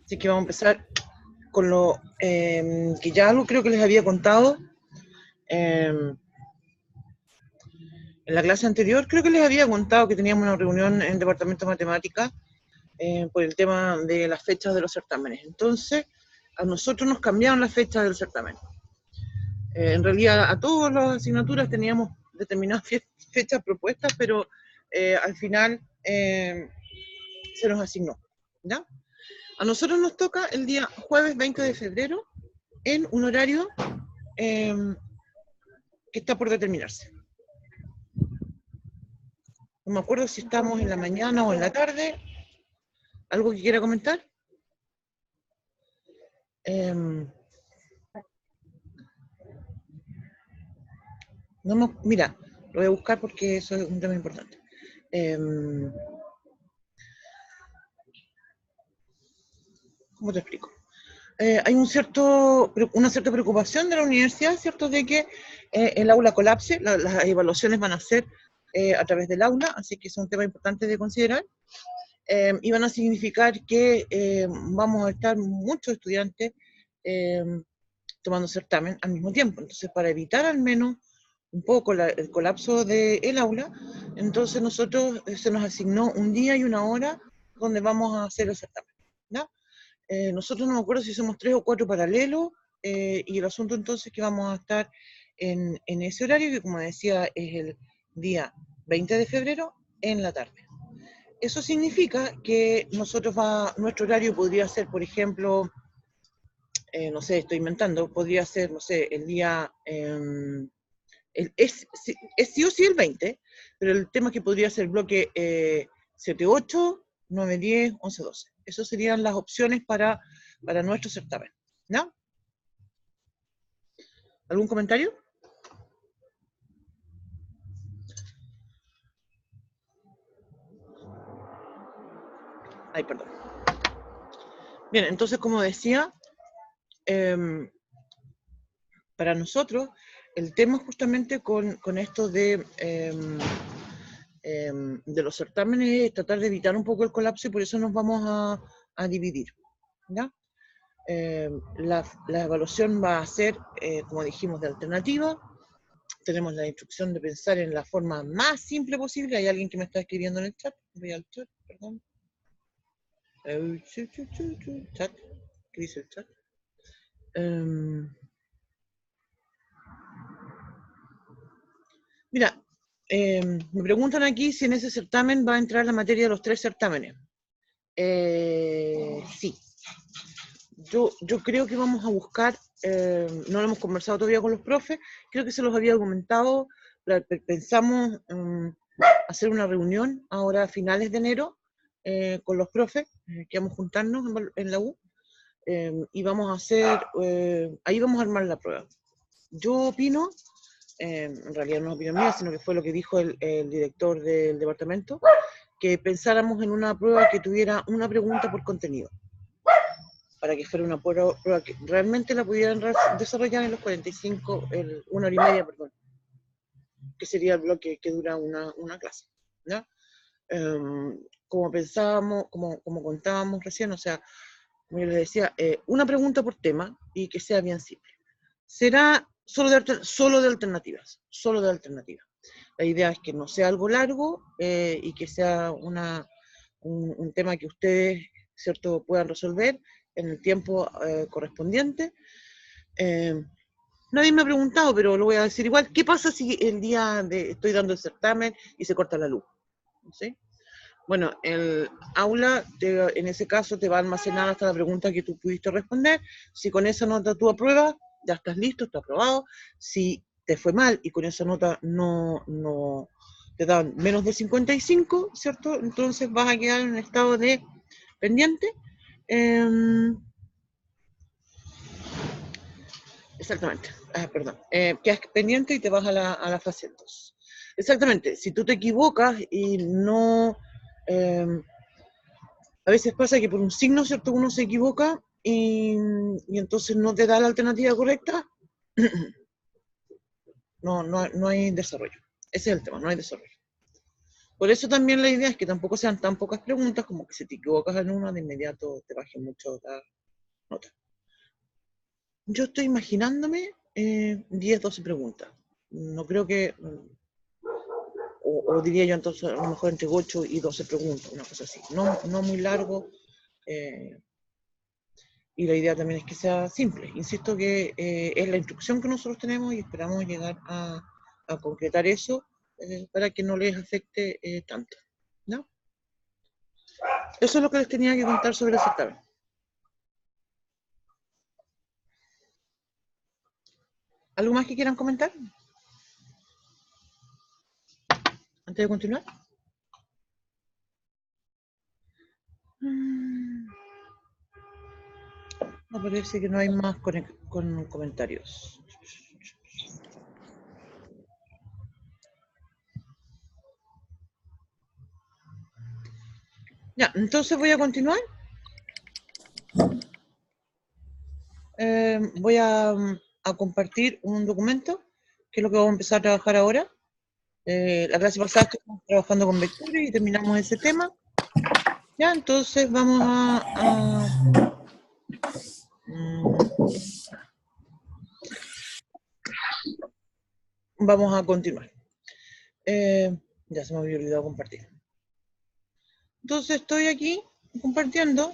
Así que vamos a empezar con lo que ya algo creo que les había contado en la clase anterior. Creo que les había contado que teníamos una reunión en el Departamento de Matemáticas por el tema de las fechas de los certámenes. Entonces, a nosotros nos cambiaron las fechas del certamen. En realidad, a todas las asignaturas teníamos determinadas fechas propuestas, pero al final se nos asignó, ¿ya? A nosotros nos toca el día jueves 20 de febrero en un horario que está por determinarse. No me acuerdo si estamos en la mañana o en la tarde. ¿Algo que quiera comentar? Mira, lo voy a buscar porque eso es un tema importante. ¿Cómo te explico? Hay una cierta preocupación de la universidad, ¿cierto?, de que el aula colapse. Las evaluaciones van a ser a través del aula, así que es un tema importante de considerar. Y van a significar que vamos a estar muchos estudiantes tomando certamen al mismo tiempo. Entonces, para evitar al menos un poco el colapso del aula, entonces nosotros se nos asignó un día y una hora donde vamos a hacer el certamen, ¿ya? Nosotros no me acuerdo si somos 3 o 4 paralelos, y el asunto entonces es que vamos a estar en ese horario, que como decía es el día 20 de febrero en la tarde. Eso significa que nuestro horario podría ser, por ejemplo, no sé, estoy inventando, podría ser, no sé, el día, es sí o sí el 20, pero el tema es que podría ser bloque 7, 8, 9, 10, 11, 12. Esas serían las opciones para nuestro certamen, ¿no? ¿Algún comentario? Ay, perdón. Bien, entonces, como decía, para nosotros, el tema justamente con esto de los certámenes es tratar de evitar un poco el colapso, y por eso nos vamos a dividir, ¿ya? La evaluación va a ser, como dijimos, de alternativa. Tenemos la instrucción de pensar en la forma más simple posible. Hay alguien que me está escribiendo en el chat. Voy al chat, perdón. Chat. ¿Qué dice el chat? Mira, me preguntan aquí si en ese certamen va a entrar la materia de los 3 certámenes. Sí. Yo creo que vamos a buscar, no lo hemos conversado todavía con los profes, creo que se los había comentado, pensamos hacer una reunión ahora a finales de enero con los profes, que vamos a juntarnos en la U, y vamos a hacer, ahí vamos a armar la prueba. Yo opino, en realidad no es opinión mía, sino que fue lo que dijo el director del departamento, que pensáramos en una prueba que tuviera una pregunta por contenido, para que fuera una prueba que realmente la pudieran desarrollar en los 45, una hora y media, perdón, que sería el bloque que dura una clase, ¿no? Como pensábamos, como contábamos recién, o sea, como yo les decía, una pregunta por tema y que sea bien simple. Será solo de alternativas, solo de alternativas. La idea es que no sea algo largo y que sea un tema que ustedes, ¿cierto?, puedan resolver en el tiempo correspondiente. Nadie me ha preguntado, pero lo voy a decir igual. ¿Qué pasa si el día estoy dando el certamen y se corta la luz? ¿Sí? Bueno, el aula, en ese caso, te va a almacenar hasta la pregunta que tú pudiste responder. Si con esa nota tú apruebas, ya estás listo, está aprobado. Si te fue mal y con esa nota no te dan menos de 55, ¿cierto? Entonces vas a quedar en un estado de pendiente. Exactamente, perdón. Quedas pendiente y te vas a la fase 2. Exactamente, si tú te equivocas y no... a veces pasa que por un signo, ¿cierto?, uno se equivoca y entonces no te da la alternativa correcta, no hay desarrollo. Ese es el tema, no hay desarrollo. Por eso también la idea es que tampoco sean tan pocas preguntas como que si te equivocas en una, de inmediato te baje mucho la nota. Yo estoy imaginándome 10, 12 preguntas. No creo que, o diría yo entonces, a lo mejor entre 8 y 12 preguntas, una cosa así. No muy largo. Y la idea también es que sea simple. Insisto que es la instrucción que nosotros tenemos y esperamos llegar a concretar eso para que no les afecte tanto, ¿no? Eso es lo que les tenía que contar sobre el certamen. ¿Algo más que quieran comentar? Antes de continuar. Me parece que no hay más con comentarios. Ya, entonces voy a continuar. Voy a compartir un documento, que es lo que vamos a empezar a trabajar ahora. La clase pasada estuvimos trabajando con vectores y terminamos ese tema. Ya, entonces vamos vamos a continuar. Ya se me había olvidado compartir. Entonces estoy aquí compartiendo,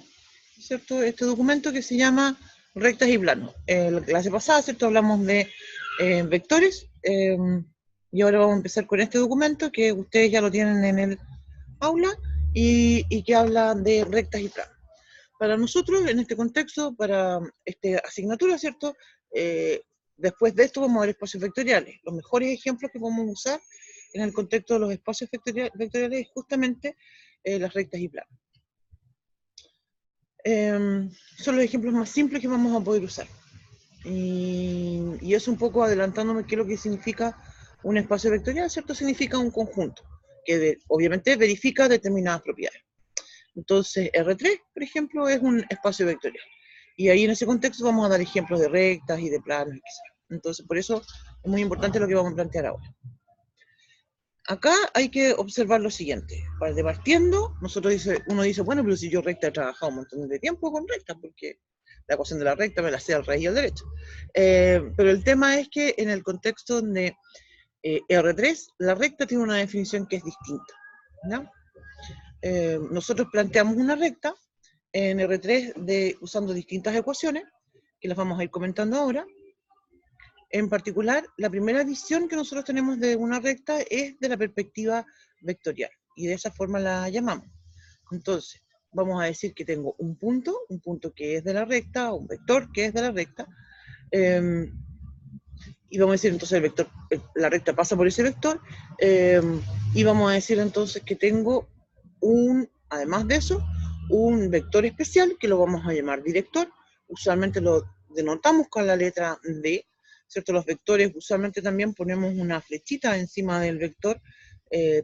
¿cierto?, este documento que se llama rectas y planos. La clase pasada, ¿cierto?, hablamos de vectores, y ahora vamos a empezar con este documento que ustedes ya lo tienen en el aula y que habla de rectas y planos. Para nosotros, en este contexto, para esta asignatura, ¿cierto?, después de esto vamos a ver espacios vectoriales. Los mejores ejemplos que podemos usar en el contexto de los espacios vectoriales es justamente las rectas y planos. Son los ejemplos más simples que vamos a poder usar. Y es un poco adelantándome qué es lo que significa un espacio vectorial, ¿cierto? Significa un conjunto que obviamente verifica determinadas propiedades. Entonces, R3, por ejemplo, es un espacio vectorial. Y ahí en ese contexto vamos a dar ejemplos de rectas y de planos, etc. Entonces, por eso es muy importante lo que vamos a plantear ahora. Acá hay que observar lo siguiente. Para partiendo, uno dice, bueno, pero si yo recta he trabajado un montón de tiempo con recta, porque la ecuación de la recta me la sé al revés y al derecho. Pero el tema es que en el contexto de R3, la recta tiene una definición que es distinta, ¿no? Nosotros planteamos una recta en R3 usando distintas ecuaciones, que las vamos a ir comentando ahora. En particular, la primera visión que nosotros tenemos de una recta es de la perspectiva vectorial, y de esa forma la llamamos. Entonces, vamos a decir que tengo un punto que es de la recta, un vector que es de la recta, y vamos a decir entonces la recta pasa por ese vector, y vamos a decir entonces que tengo además de eso, un vector especial que lo vamos a llamar director. Usualmente lo denotamos con la letra D, ¿cierto? Los vectores usualmente también ponemos una flechita encima del vector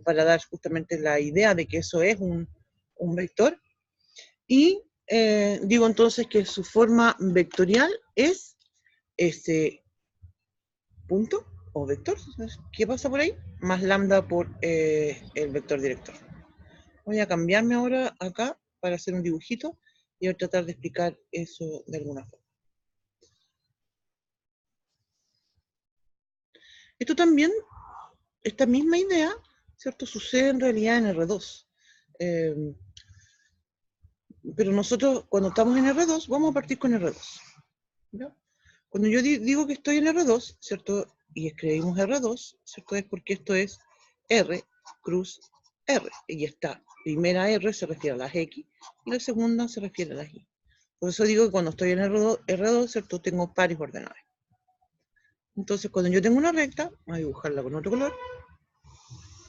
para dar justamente la idea de que eso es un vector. Y digo entonces que su forma vectorial es ese punto o vector, ¿qué pasa por ahí? Más lambda por el vector director. Voy a cambiarme ahora acá para hacer un dibujito y voy a tratar de explicar eso de alguna forma. Esto también, esta misma idea, ¿cierto?, sucede en realidad en R2. Pero nosotros, cuando estamos en R2, vamos a partir con R2. ¿Ya? Cuando yo digo que estoy en R2, ¿cierto?, y escribimos R2, ¿cierto?, es porque esto es R cruz R. Y esta primera R se refiere a las X y la segunda se refiere a las Y. Por eso digo que cuando estoy en R2, ¿cierto?, tengo pares ordenados. Entonces, cuando yo tengo una recta, voy a dibujarla con otro color.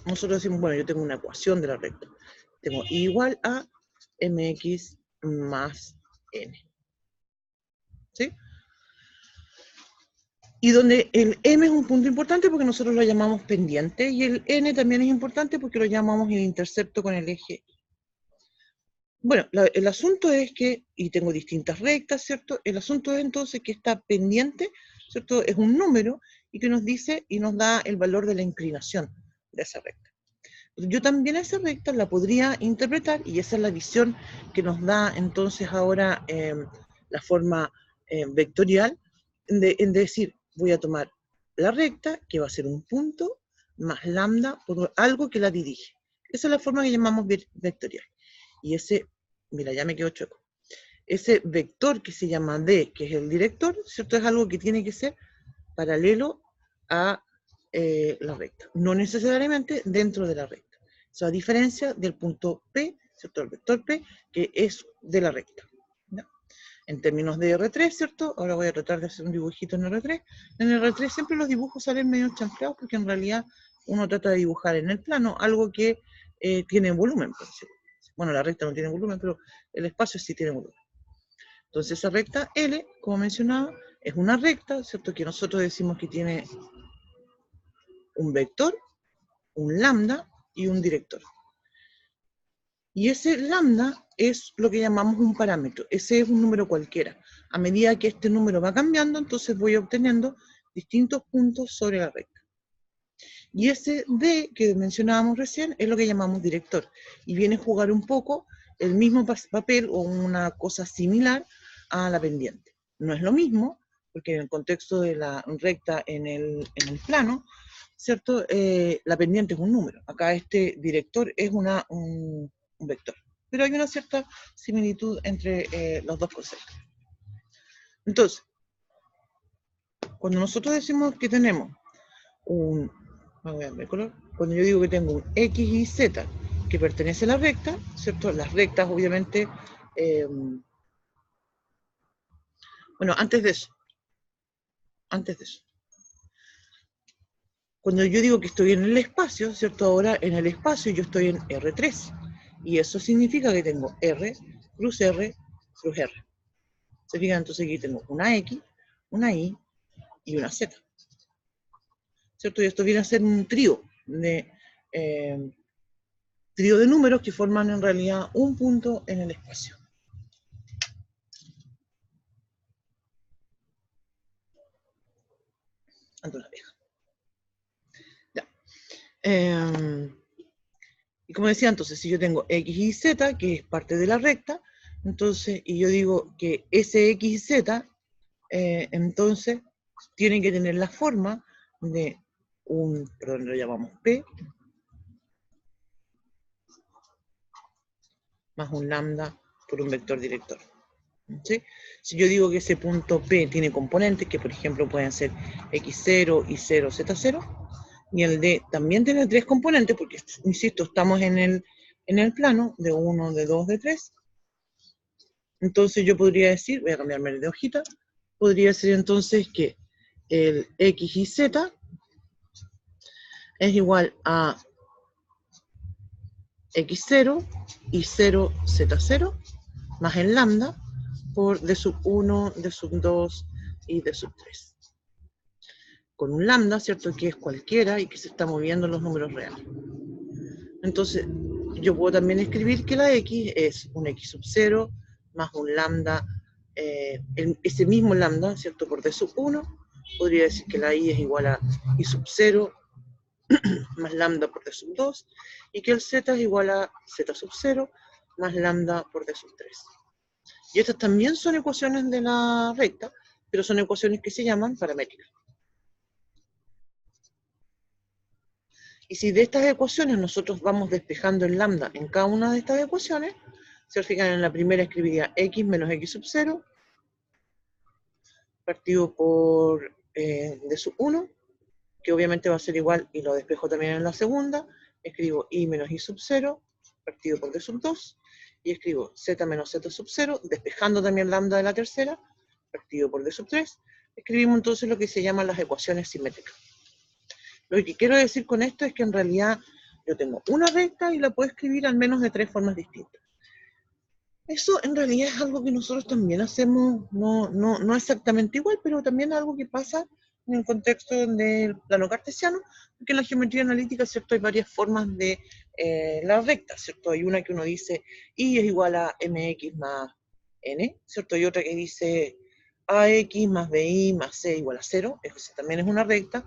Nosotros decimos, bueno, yo tengo una ecuación de la recta. Tengo I igual a mx más n. ¿Sí? Y donde el m es un punto importante porque nosotros lo llamamos pendiente, y el n también es importante porque lo llamamos el intercepto con el eje. Bueno, el asunto es que, y tengo distintas rectas, ¿cierto? El asunto es entonces que esta pendiente, ¿cierto?, es un número y que nos dice y nos da el valor de la inclinación de esa recta. yo también esa recta la podría interpretar, y esa es la visión que nos da entonces ahora la forma vectorial, en decir, voy a tomar la recta, que va a ser un punto, más lambda por algo que la dirige. Esa es la forma que llamamos vectorial. Y ese, mira, ya me quedó chueco. Ese vector que se llama D, que es el director, ¿cierto? Es algo que tiene que ser paralelo a la recta, no necesariamente dentro de la recta. Eso a diferencia del punto P, ¿cierto? El vector P, que es de la recta. ¿Ya? En términos de R3, ¿cierto? Ahora voy a tratar de hacer un dibujito en R3. En R3 siempre los dibujos salen medio chanfleados porque en realidad uno trata de dibujar en el plano algo que tiene volumen, por decirlo. Bueno, la recta no tiene volumen, pero el espacio sí tiene volumen. Entonces esa recta L, como mencionaba, es una recta, ¿cierto? Que nosotros decimos que tiene un vector, un lambda y un director. Y ese lambda es lo que llamamos un parámetro. Ese es un número cualquiera. A medida que este número va cambiando, entonces voy obteniendo distintos puntos sobre la recta. Y ese D que mencionábamos recién es lo que llamamos director. Y viene a jugar un poco el mismo papel o una cosa similar a la pendiente. No es lo mismo, porque en el contexto de la recta en el plano, ¿cierto? La pendiente es un número. Acá este director es un vector. Pero hay una cierta similitud entre los dos conceptos. Entonces, cuando nosotros decimos que tenemos un, voy a ver color, cuando yo digo que tengo un X y Z que pertenece a la recta, ¿cierto? Las rectas, obviamente, bueno, antes de eso, cuando yo digo que estoy en el espacio, ¿cierto? Ahora en el espacio yo estoy en R3, y eso significa que tengo R cruz R cruz R. ¿Se fijan? Entonces aquí tengo una X, una Y y una Z. ¿Cierto? Y esto viene a ser un trío de números que forman en realidad un punto en el espacio. Ando la vieja. Ya. Y como decía, entonces, si yo tengo X y Z, que es parte de la recta, entonces, y yo digo que ese X y Z, entonces, tienen que tener la forma de un, perdón, lo llamamos P, más un lambda por un vector director. ¿Sí? Si yo digo que ese punto P tiene componentes, que por ejemplo pueden ser X0, Y0, Z0, y el D también tiene 3 componentes, porque, insisto, estamos en el plano de 1, de 2, de 3, entonces yo podría decir, voy a cambiarme de hojita, podría decir entonces que el X y Z es igual a X0 y 0, Z0, más el lambda por D sub 1, D sub 2 y D sub 3. Con un lambda, ¿cierto? Que es cualquiera y que se está moviendo en los números reales. Entonces, yo puedo también escribir que la X es un X sub 0 más un lambda, ese mismo lambda, ¿cierto? Por D sub 1, podría decir que la Y es igual a Y sub 0 más lambda por D sub 2, y que el Z es igual a Z sub 0 más lambda por D sub 3. Y estas también son ecuaciones de la recta, pero son ecuaciones que se llaman paramétricas. Y si de estas ecuaciones nosotros vamos despejando el lambda en cada una de estas ecuaciones, se fijan, en la primera escribiría x menos x sub 0, partido por d sub 1, que obviamente va a ser igual, y lo despejo también en la segunda, escribo y menos y sub 0, partido por d sub 2, y escribo z menos z sub 0, despejando también lambda de la tercera, partido por d sub 3, escribimos entonces lo que se llaman las ecuaciones simétricas. Lo que quiero decir con esto es que en realidad yo tengo una recta y la puedo escribir al menos de 3 formas distintas. Eso en realidad es algo que nosotros también hacemos, no exactamente igual, pero también algo que pasa en el contexto del plano cartesiano, porque en la geometría analítica, ¿cierto? Hay varias formas de la recta, ¿cierto? Hay una que uno dice y es igual a mx más n, ¿cierto? Y otra que dice ax más bi más c igual a 0, eso también es una recta.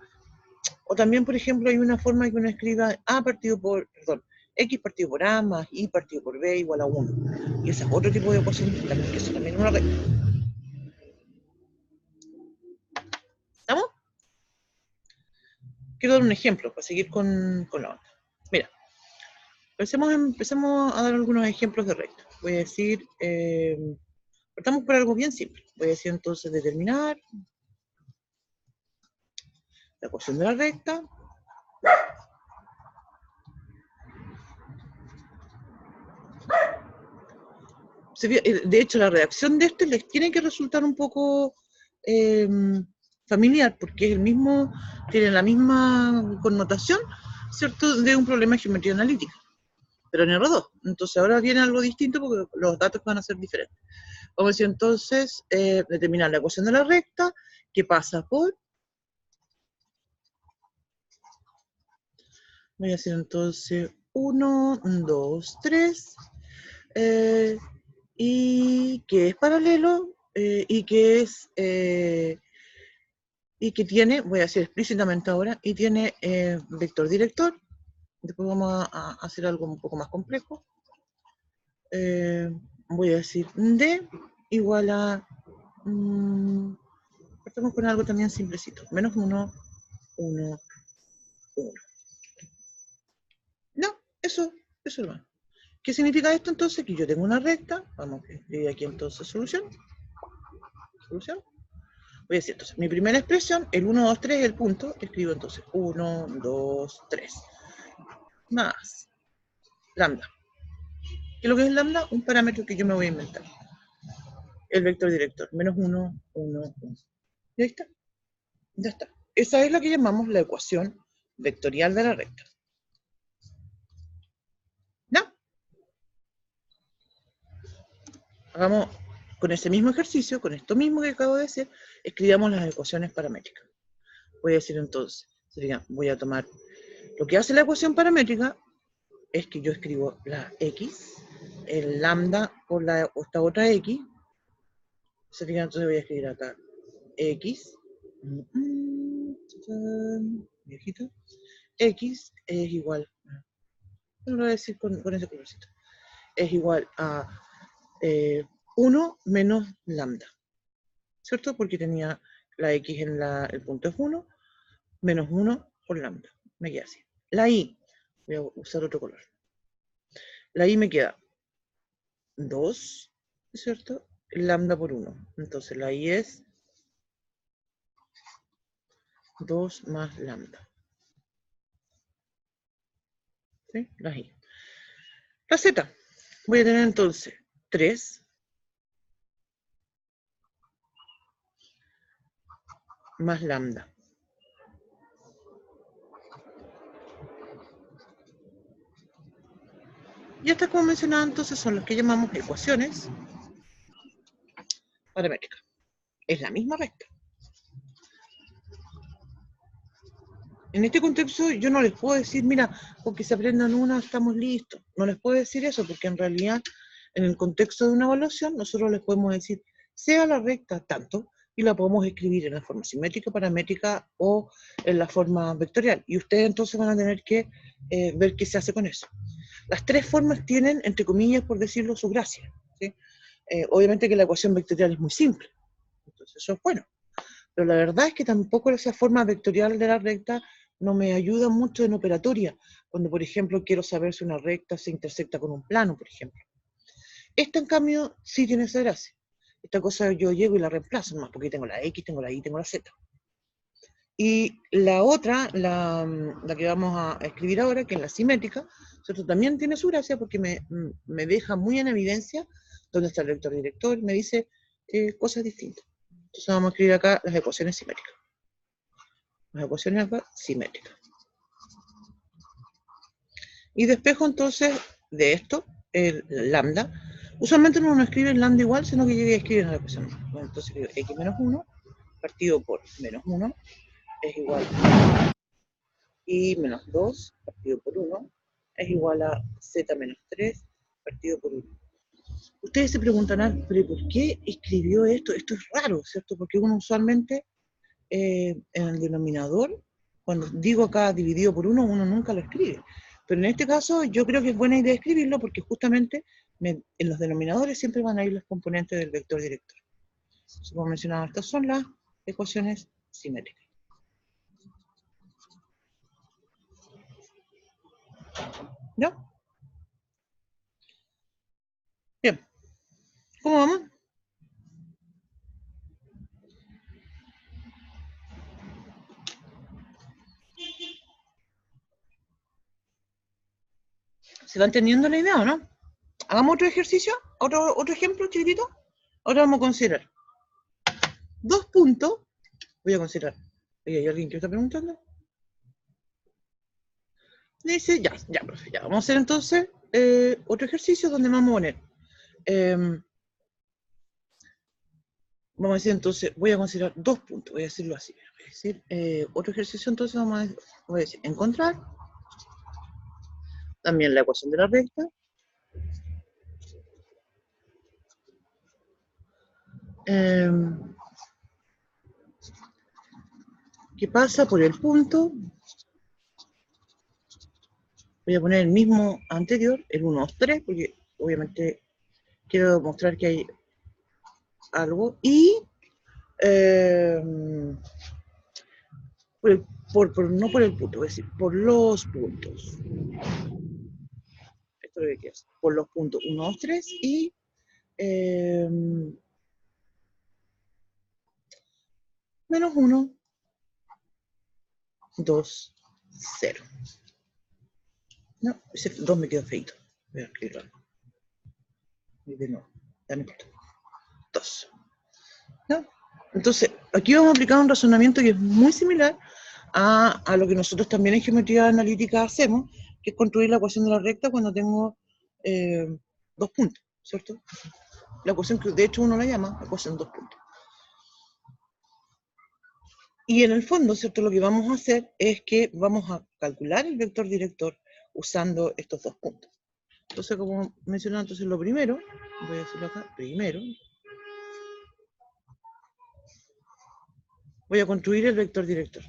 O también, por ejemplo, hay una forma que uno escriba X partido por A más Y partido por B igual a 1. Y ese es otro tipo de ecuación, que eso también es una regla. ¿Estamos? Quiero dar un ejemplo para seguir con la onda. Mira, empecemos a dar algunos ejemplos de recta. Voy a decir, partamos por algo bien simple. Voy a decir entonces determinar la ecuación de la recta. De hecho, la redacción de este les tiene que resultar un poco familiar, porque es tiene la misma connotación, ¿cierto?, de un problema de geometría analítica, pero en R2. Entonces ahora viene algo distinto porque los datos van a ser diferentes. Vamos a decir entonces, determinar la ecuación de la recta, que pasa por... Voy a hacer entonces 1, 2, 3, y que es paralelo, y que tiene, voy a decir explícitamente ahora, y tiene vector director. Después vamos a hacer algo un poco más complejo. Voy a decir D igual a... partamos con algo también simplecito. Menos 1, 1, 1. No, eso no. ¿Qué significa esto entonces? Que yo tengo una recta. Vamos a escribir aquí entonces solución. Solución. Voy a decir entonces, mi primera expresión, el 1, 2, 3 es el punto. Escribo entonces 1, 2, 3. Más lambda. ¿Qué es lo que es lambda? Un parámetro que yo me voy a inventar. El vector director. Menos 1, 1, 1. ¿Y ahí está? Ya está. Esa es la que llamamos la ecuación vectorial de la recta. ¿No? Hagamos con ese mismo ejercicio, con esto mismo que acabo de decir, escribamos las ecuaciones paramétricas. Voy a decir entonces, voy a tomar lo que hace la ecuación paramétrica, es que yo escribo la x, el lambda por esta otra x, entonces voy a escribir acá x, viejito, x es igual, lo voy a decir con ese colorcito, es igual a 1 menos lambda, ¿cierto? Porque tenía la x en el punto es 1, menos 1 por lambda, me queda así. La y, voy a usar otro color. La y me queda 2, ¿cierto? Lambda por 1. Entonces la y es 2 más lambda. ¿Sí? La y. La z. Voy a tener entonces 3 más lambda. Y estas, como mencionaba entonces, son las que llamamos ecuaciones paramétricas. Es la misma recta. En este contexto yo no les puedo decir, mira, porque se aprendan una, estamos listos. No les puedo decir eso, porque en realidad, en el contexto de una evaluación, nosotros les podemos decir, sea la recta tanto, y la podemos escribir en la forma simétrica, paramétrica o en la forma vectorial. Y ustedes entonces van a tener que ver qué se hace con eso. Las tres formas tienen, entre comillas, por decirlo, su gracia, ¿sí? Obviamente que la ecuación vectorial es muy simple, entonces eso es bueno. Pero la verdad es que tampoco esa forma vectorial de la recta no me ayuda mucho en operatoria, cuando por ejemplo quiero saber si una recta se intersecta con un plano, por ejemplo. Esta en cambio sí tiene esa gracia. Esta cosa yo llego y la reemplazo más, porque tengo la X, tengo la Y, tengo la Z. Y la otra, la que vamos a escribir ahora, que es la simétrica, ¿cierto? También tiene su gracia porque me deja muy en evidencia dónde está el vector director, me dice cosas distintas. Entonces vamos a escribir acá las ecuaciones simétricas. Las ecuaciones acá simétricas. Y despejo entonces de esto, el lambda. Usualmente uno no escribe el lambda igual, sino que llegué a escribir en la ecuación. Bueno, entonces escribo x menos 1 partido por menos 1 es igual a y menos 2 partido por 1 es igual a z menos 3 partido por 1. Ustedes se preguntarán, ¿pero por qué escribió esto? Esto es raro, ¿cierto? Porque uno usualmente en el denominador Cuando digo acá dividido por 1, uno nunca lo escribe. Pero en este caso yo creo que es buena idea escribirlo porque justamente en los denominadores siempre van a ir los componentes del vector director. Entonces, como mencionaba, estas son las ecuaciones simétricas. ¿Ya? Bien. ¿Cómo vamos? ¿Se va entendiendo la idea o no? Hagamos otro ejercicio, otro ejemplo chiquitito. Ahora vamos a considerar 2 puntos. Voy a considerar. Oye, ¿hay alguien que está preguntando? Dice, ya, profe, ya. Vamos a hacer entonces otro ejercicio donde vamos a poner. Vamos a decir entonces, voy a considerar 2 puntos, voy a decirlo así. Voy a decir, otro ejercicio entonces voy a decir, encontrar también la ecuación de la recta. Que pasa por el punto. Voy a poner el mismo anterior, el 1, 2, 3, porque obviamente quiero mostrar que hay algo. Y no por el punto, voy a decir, por los puntos. Esto es lo que quiero hacer. Por los puntos 1, 2, 3 y menos 1, 2, 0. No, ese 2 me quedó feito. Voy a escribirlo algo. Y de nuevo, ya no importa. 2. ¿No? Entonces, aquí vamos a aplicar un razonamiento que es muy similar a lo que nosotros también en geometría analítica hacemos, que es construir la ecuación de la recta cuando tengo 2 puntos, ¿cierto? La ecuación que de hecho uno la llama ecuación 2 puntos. Y en el fondo, ¿cierto? Lo que vamos a hacer es que vamos a calcular el vector director usando estos 2 puntos. Entonces, como mencionaba, entonces lo primero, voy a decirlo acá, primero, voy a construir el vector director.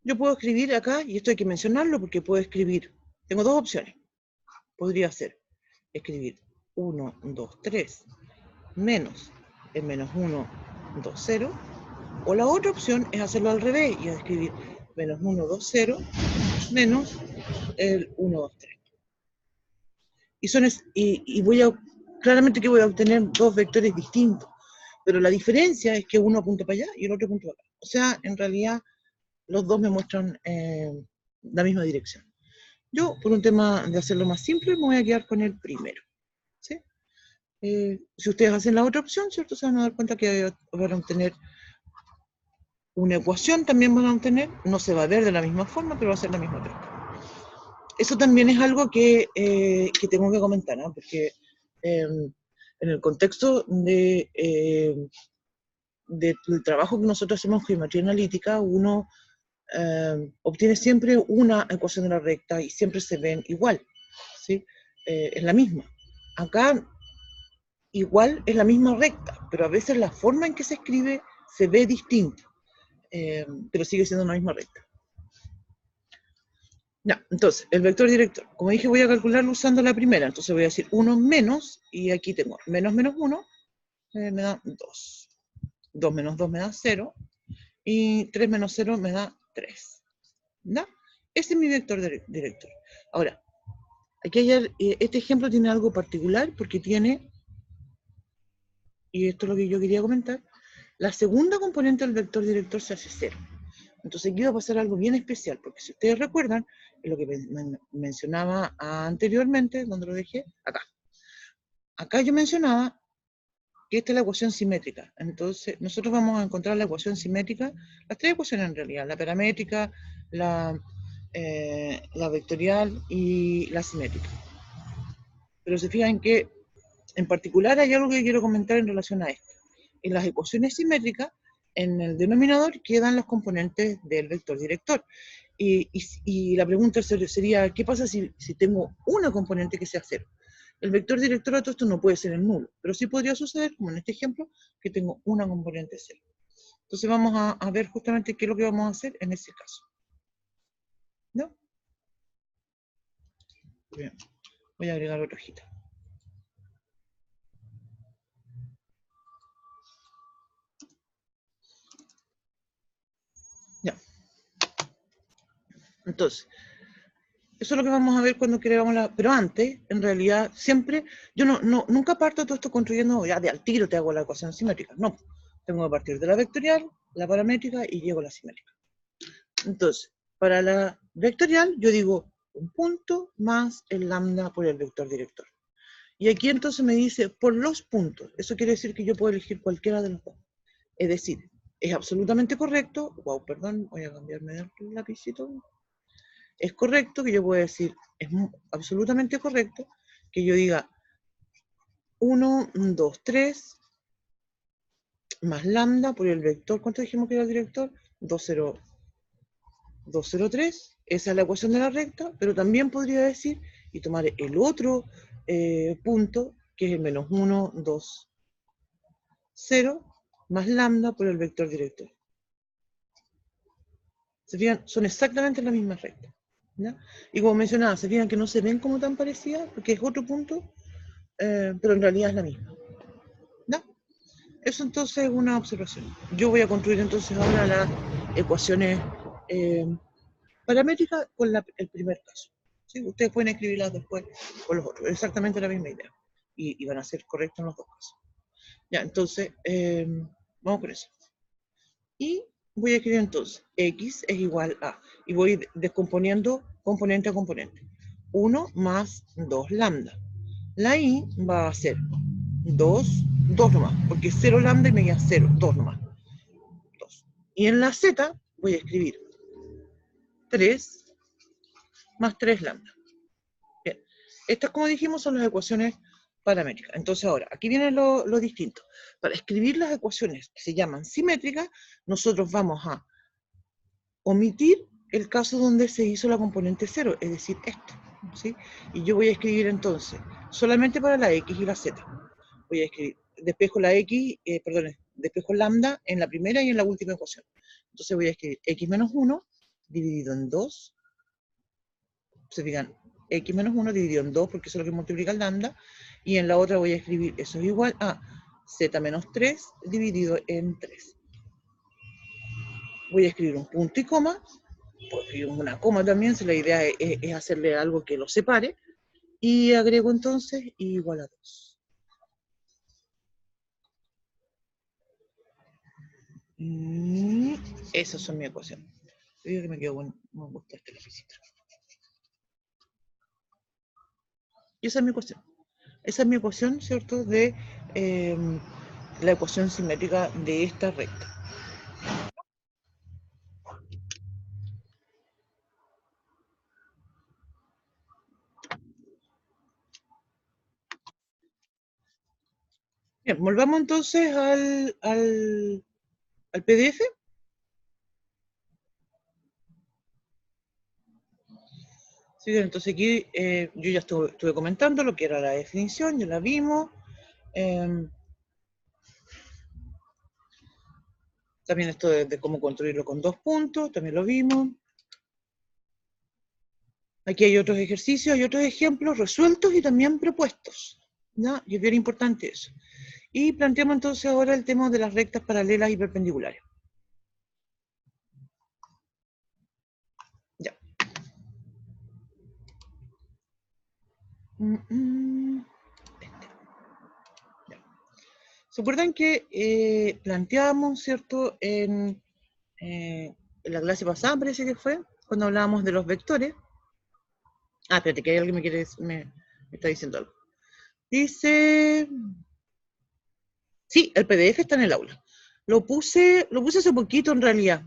Yo puedo escribir acá, y esto hay que mencionarlo porque puedo escribir, tengo 2 opciones. Podría ser escribir 1, 2, 3 menos el menos 1, 2, 0. O la otra opción es hacerlo al revés y escribir menos 1, 2, 0 menos el 1, 2, 3. Y voy a, claramente que voy a obtener 2 vectores distintos, pero la diferencia es que uno apunta para allá y el otro apunta para acá. O sea, en realidad, los dos me muestran la misma dirección. Yo, por un tema de hacerlo más simple, me voy a quedar con el primero. ¿Sí? Si ustedes hacen la otra opción, ¿cierto? Se van a dar cuenta que van a obtener una ecuación, también van a obtener, no se va a ver de la misma forma, pero va a ser la misma recta. Eso también es algo que tengo que comentar, ¿no? Porque en el contexto del trabajo que nosotros hacemos en geometría analítica, uno obtiene siempre una ecuación de la recta y siempre se ven igual, ¿sí? Es la misma. Acá igual es la misma recta, pero a veces la forma en que se escribe se ve distinta, pero sigue siendo la misma recta. Ya, entonces, el vector director, como dije, voy a calcularlo usando la primera, entonces voy a decir 1 menos, y aquí tengo menos menos 1, me da 2. 2 menos 2 me da 0, y 3 menos 0 me da 3. ¿Ya? Ese es mi vector director. Ahora, aquí este ejemplo tiene algo particular porque tiene, y esto es lo que yo quería comentar, la segunda componente del vector director se hace 0. Entonces aquí va a pasar algo bien especial, porque si ustedes recuerdan, es lo que mencionaba anteriormente, donde lo dejé, acá. Acá yo mencionaba que esta es la ecuación simétrica. Entonces nosotros vamos a encontrar la ecuación simétrica, las 3 ecuaciones en realidad, la paramétrica, la vectorial y la simétrica. Pero se fijan que en particular hay algo que quiero comentar en relación a esto. En las ecuaciones simétricas, en el denominador quedan los componentes del vector director. Y la pregunta sería, ¿qué pasa si tengo una componente que sea 0? El vector director a todo esto no puede ser el nulo, pero sí podría suceder, como en este ejemplo, que tengo una componente 0. Entonces vamos a ver justamente qué es lo que vamos a hacer en ese caso. ¿No? Bien. Voy a agregar otra hojita. Ya. Entonces, eso es lo que vamos a ver cuando creamos la... Pero antes, en realidad, siempre... Yo nunca parto todo esto construyendo ya de al tiro te hago la ecuación simétrica. No. Tengo que partir de la vectorial, la paramétrica y llego a la simétrica. Entonces, para la vectorial, yo digo un punto más el lambda por el vector director. Y aquí entonces me dice por los puntos. Eso quiere decir que yo puedo elegir cualquiera de los dos. Es decir, es absolutamente correcto. Wow, perdón, voy a cambiarme de lapicito. Es correcto que yo pueda decir, es absolutamente correcto que yo diga 1, 2, 3 más lambda por el vector. ¿Cuánto dijimos que era el director? 203. Esa es la ecuación de la recta, pero también podría decir y tomar el otro punto, que es el menos 1, 2, 0, más lambda por el vector director. ¿Se fijan? Son exactamente las mismas rectas. ¿Ya? Y como mencionaba, se fijan que no se ven como tan parecidas, porque es otro punto, pero en realidad es la misma. ¿Ya? Eso entonces es una observación. Yo voy a construir entonces ahora las ecuaciones paramétricas con el primer caso. ¿Sí? Ustedes pueden escribirlas después con los otros. Exactamente la misma idea. Y van a ser correctos en los dos casos. Ya, entonces, vamos con eso. Y voy a escribir entonces, x es igual a, y voy descomponiendo componente a componente. 1 más 2 lambda. La y va a ser 2 nomás, porque 0 lambda y me queda 0, 2 nomás. 2. Y en la z voy a escribir 3 más 3 lambda. Bien. Estas, como dijimos, son las ecuaciones paramétricas. Entonces ahora, aquí viene lo distinto. Para escribir las ecuaciones que se llaman simétricas, nosotros vamos a omitir el caso donde se hizo la componente 0, es decir, esto. ¿Sí? Y yo voy a escribir entonces, solamente para la x y la z. Voy a escribir, despejo la x, despejo lambda en la primera y en la última ecuación. Entonces voy a escribir x menos 1 dividido en 2. Se fijan, x menos 1 dividido en 2, porque eso es lo que multiplica el lambda. Y en la otra voy a escribir, eso es igual a z menos 3 dividido en 3. Voy a escribir un punto y coma. Puedo escribir una coma también, si la idea es hacerle algo que lo separe. Y agrego entonces igual a 2. Y esas son mis ecuaciones. Digo que me quedó bueno, me gusta este lapicito. Y esa es mi ecuación. Esa es mi ecuación, ¿cierto? De la ecuación simétrica de esta recta. Bien, volvamos entonces al PDF. Sí, entonces aquí yo ya estuve comentando lo que era la definición, ya la vimos. También esto de cómo construirlo con 2 puntos, también lo vimos. Aquí hay otros ejercicios, hay otros ejemplos resueltos y también propuestos. ¿No? Y es bien importante eso. Y planteamos entonces ahora el tema de las rectas paralelas y perpendiculares. Ya. Ya. ¿Se acuerdan que planteábamos, cierto, en la clase pasada, parece que fue, cuando hablábamos de los vectores? Ah, espérate, que hay alguien que me está diciendo algo. Dice... Sí, el PDF está en el aula. Lo puse hace poquito en realidad.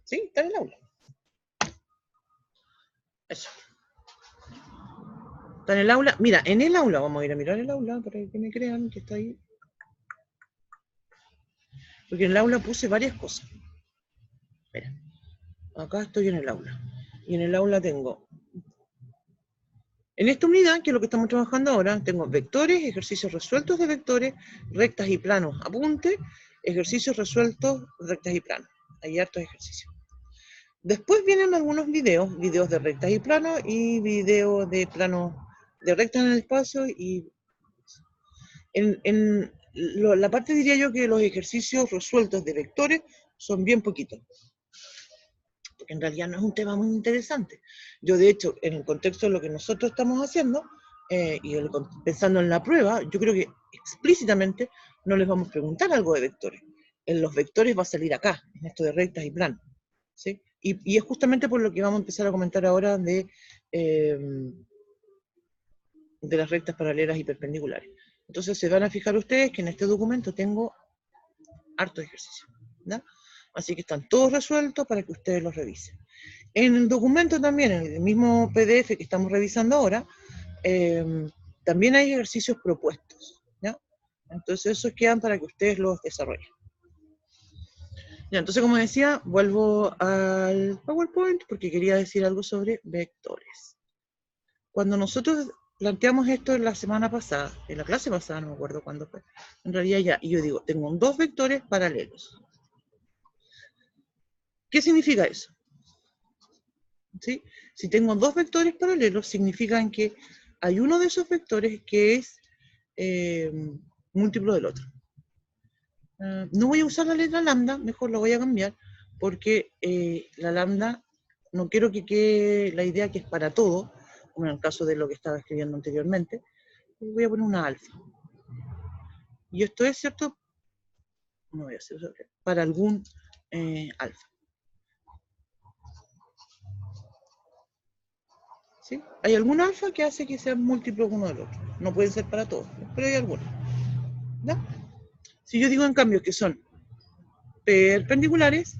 Sí, está en el aula. Eso. Está en el aula. Mira, en el aula, vamos a ir a mirar el aula para que me crean que está ahí. Porque en el aula puse varias cosas. Espera. acá estoy en el aula. Y en el aula tengo, en esta unidad, que es lo que estamos trabajando ahora, tengo vectores, ejercicios resueltos de vectores, rectas y planos, apunte, ejercicios resueltos, rectas y planos. Hay hartos ejercicios. Después vienen algunos videos de rectas y planos y videos de planos de rectas en el espacio. Y la parte diría yo que los ejercicios resueltos de vectores son bien poquitos, porque en realidad no es un tema muy interesante. Yo, de hecho, en el contexto de lo que nosotros estamos haciendo, pensando en la prueba, yo creo que explícitamente no les vamos a preguntar algo de vectores. En los vectores va a salir acá, en esto de rectas y planos, ¿sí? Y es justamente por lo que vamos a empezar a comentar ahora de las rectas paralelas y perpendiculares. Entonces se van a fijar ustedes que en este documento tengo harto ejercicio, ¿no? Así que están todos resueltos para que ustedes los revisen. En el documento también, en el mismo PDF que estamos revisando ahora, también hay ejercicios propuestos, ¿ya? Entonces esos quedan para que ustedes los desarrollen. Ya, entonces, como decía, vuelvo al PowerPoint porque quería decir algo sobre vectores. Cuando nosotros planteamos esto en la semana pasada, en la clase pasada, no me acuerdo cuándo fue, en realidad ya, y yo digo, tengo dos vectores paralelos. ¿Qué significa eso? ¿Sí? Si tengo dos vectores paralelos, significan que hay uno de esos vectores que es múltiplo del otro. No voy a usar la letra lambda, mejor la voy a cambiar, porque la lambda, no quiero que quede la idea que es para todo, como en el caso de lo que estaba escribiendo anteriormente. Voy a poner una alfa. Y esto es, ¿cierto? No voy a hacer eso, para algún alfa. ¿Sí? Hay algún alfa que hace que sean múltiplos uno del otro. No pueden ser para todos, pero hay algunos. ¿Ya? Si yo digo en cambio que son perpendiculares,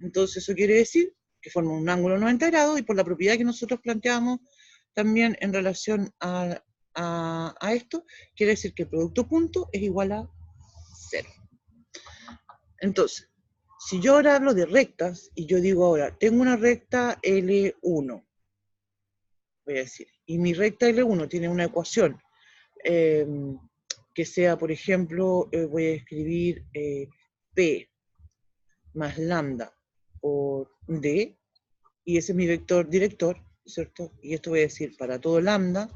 entonces eso quiere decir que forman un ángulo 90 grados y por la propiedad que nosotros planteamos también en relación a esto, quiere decir que el producto punto es igual a 0. Entonces, si yo ahora hablo de rectas y yo digo ahora, tengo una recta L1, voy a decir, y mi recta L1 tiene una ecuación que sea, por ejemplo, voy a escribir P más lambda por D, y ese es mi vector director, ¿cierto? Y esto voy a decir para todo lambda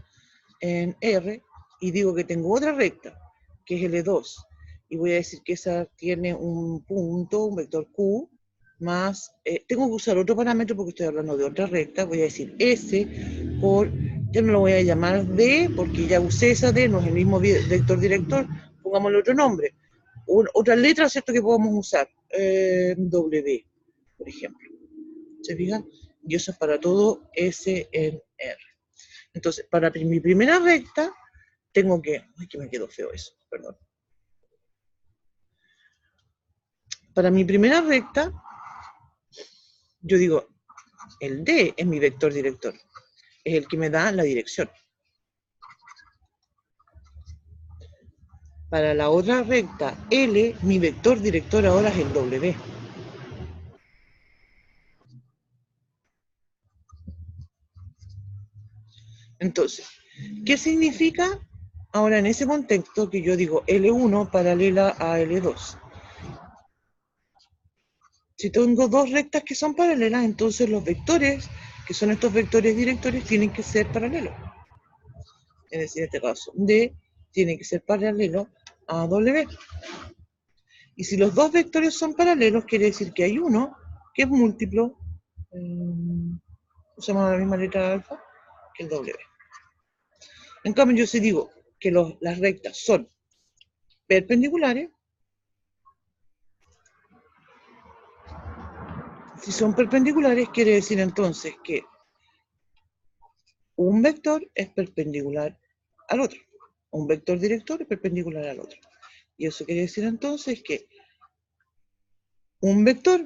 en R, y digo que tengo otra recta, que es L2, y voy a decir que esa tiene un punto, un vector Q, más, tengo que usar otro parámetro porque estoy hablando de otra recta, voy a decir S por, ya no lo voy a llamar D, porque ya usé esa D, no es el mismo vector director, pongámosle otro nombre, otra letra, ¿cierto?, que podamos usar, W, por ejemplo, ¿se fijan? Y eso es para todo S en R. Entonces, para mi primera recta, tengo que... Ay, que me quedó feo eso, perdón. Para mi primera recta, yo digo, el D es mi vector director. Es el que me da la dirección. Para la otra recta, L, mi vector director ahora es el W. Entonces, ¿qué significa ahora en ese contexto que yo digo L1 paralela a L2? Si tengo dos rectas que son paralelas, entonces los vectores, que son estos vectores directores, tienen que ser paralelos. Es decir, en este caso, D tiene que ser paralelo a W. Y si los dos vectores son paralelos, quiere decir que hay uno que es múltiplo, usamos la misma letra alfa, que el W. En cambio, yo si digo que las rectas son perpendiculares, si son perpendiculares, quiere decir entonces que un vector es perpendicular al otro. Un vector director es perpendicular al otro. Y eso quiere decir entonces que un vector,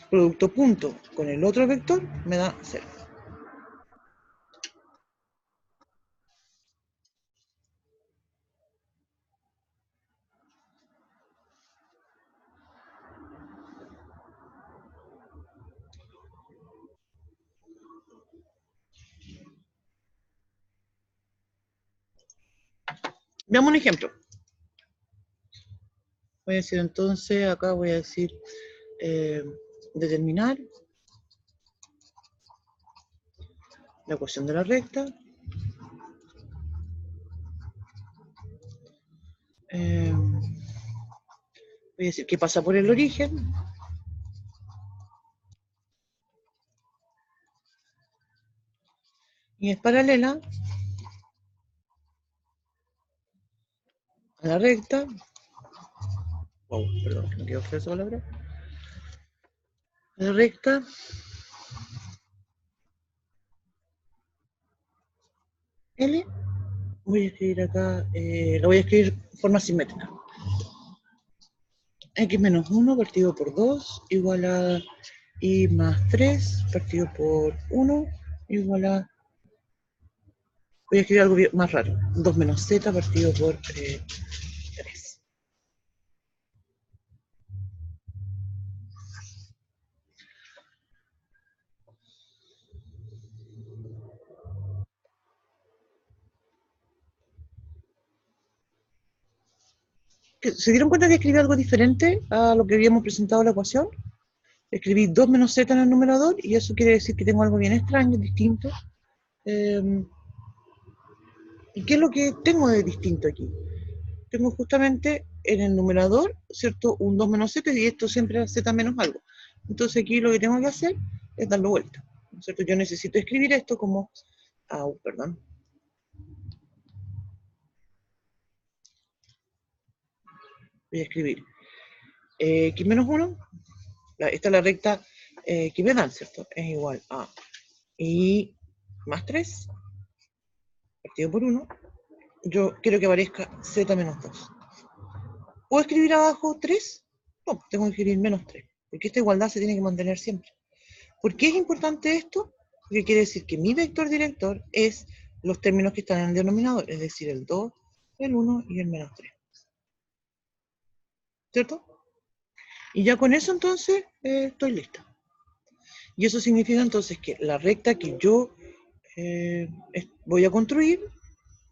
producto punto con el otro vector, me da 0. Veamos un ejemplo. Voy a decir entonces, acá voy a decir determinar la ecuación de la recta. Voy a decir que pasa por el origen. Y es paralela a la recta. Oh, perdón, que no quiero hacer esa palabra. A la recta L. Voy a escribir acá, la voy a escribir de forma simétrica. X menos 1 partido por 2 igual a y más 3 partido por 1 igual a, voy a escribir algo más raro, 2 menos z partido por 3. ¿Se dieron cuenta que escribí algo diferente a lo que habíamos presentado en la ecuación? Escribí 2 menos z en el numerador y eso quiere decir que tengo algo bien extraño, distinto. ¿Y qué es lo que tengo de distinto aquí? Tengo justamente en el numerador, ¿cierto? Un 2 menos z y esto siempre es z menos algo. Entonces aquí lo que tengo que hacer es darlo vuelta, ¿cierto? Yo necesito escribir esto como, perdón. Voy a escribir x menos 1, esta es la recta que me dan, ¿cierto? Es igual a y más 3 partido por 1. Yo quiero que aparezca z menos 2. ¿Puedo escribir abajo 3? No, tengo que escribir menos 3, porque esta igualdad se tiene que mantener siempre. ¿Por qué es importante esto? Porque quiere decir que mi vector director es los términos que están en el denominador, es decir, el 2, el 1 y el menos 3. ¿Cierto? Y ya con eso entonces estoy lista. Y eso significa entonces que la recta que yo voy a construir,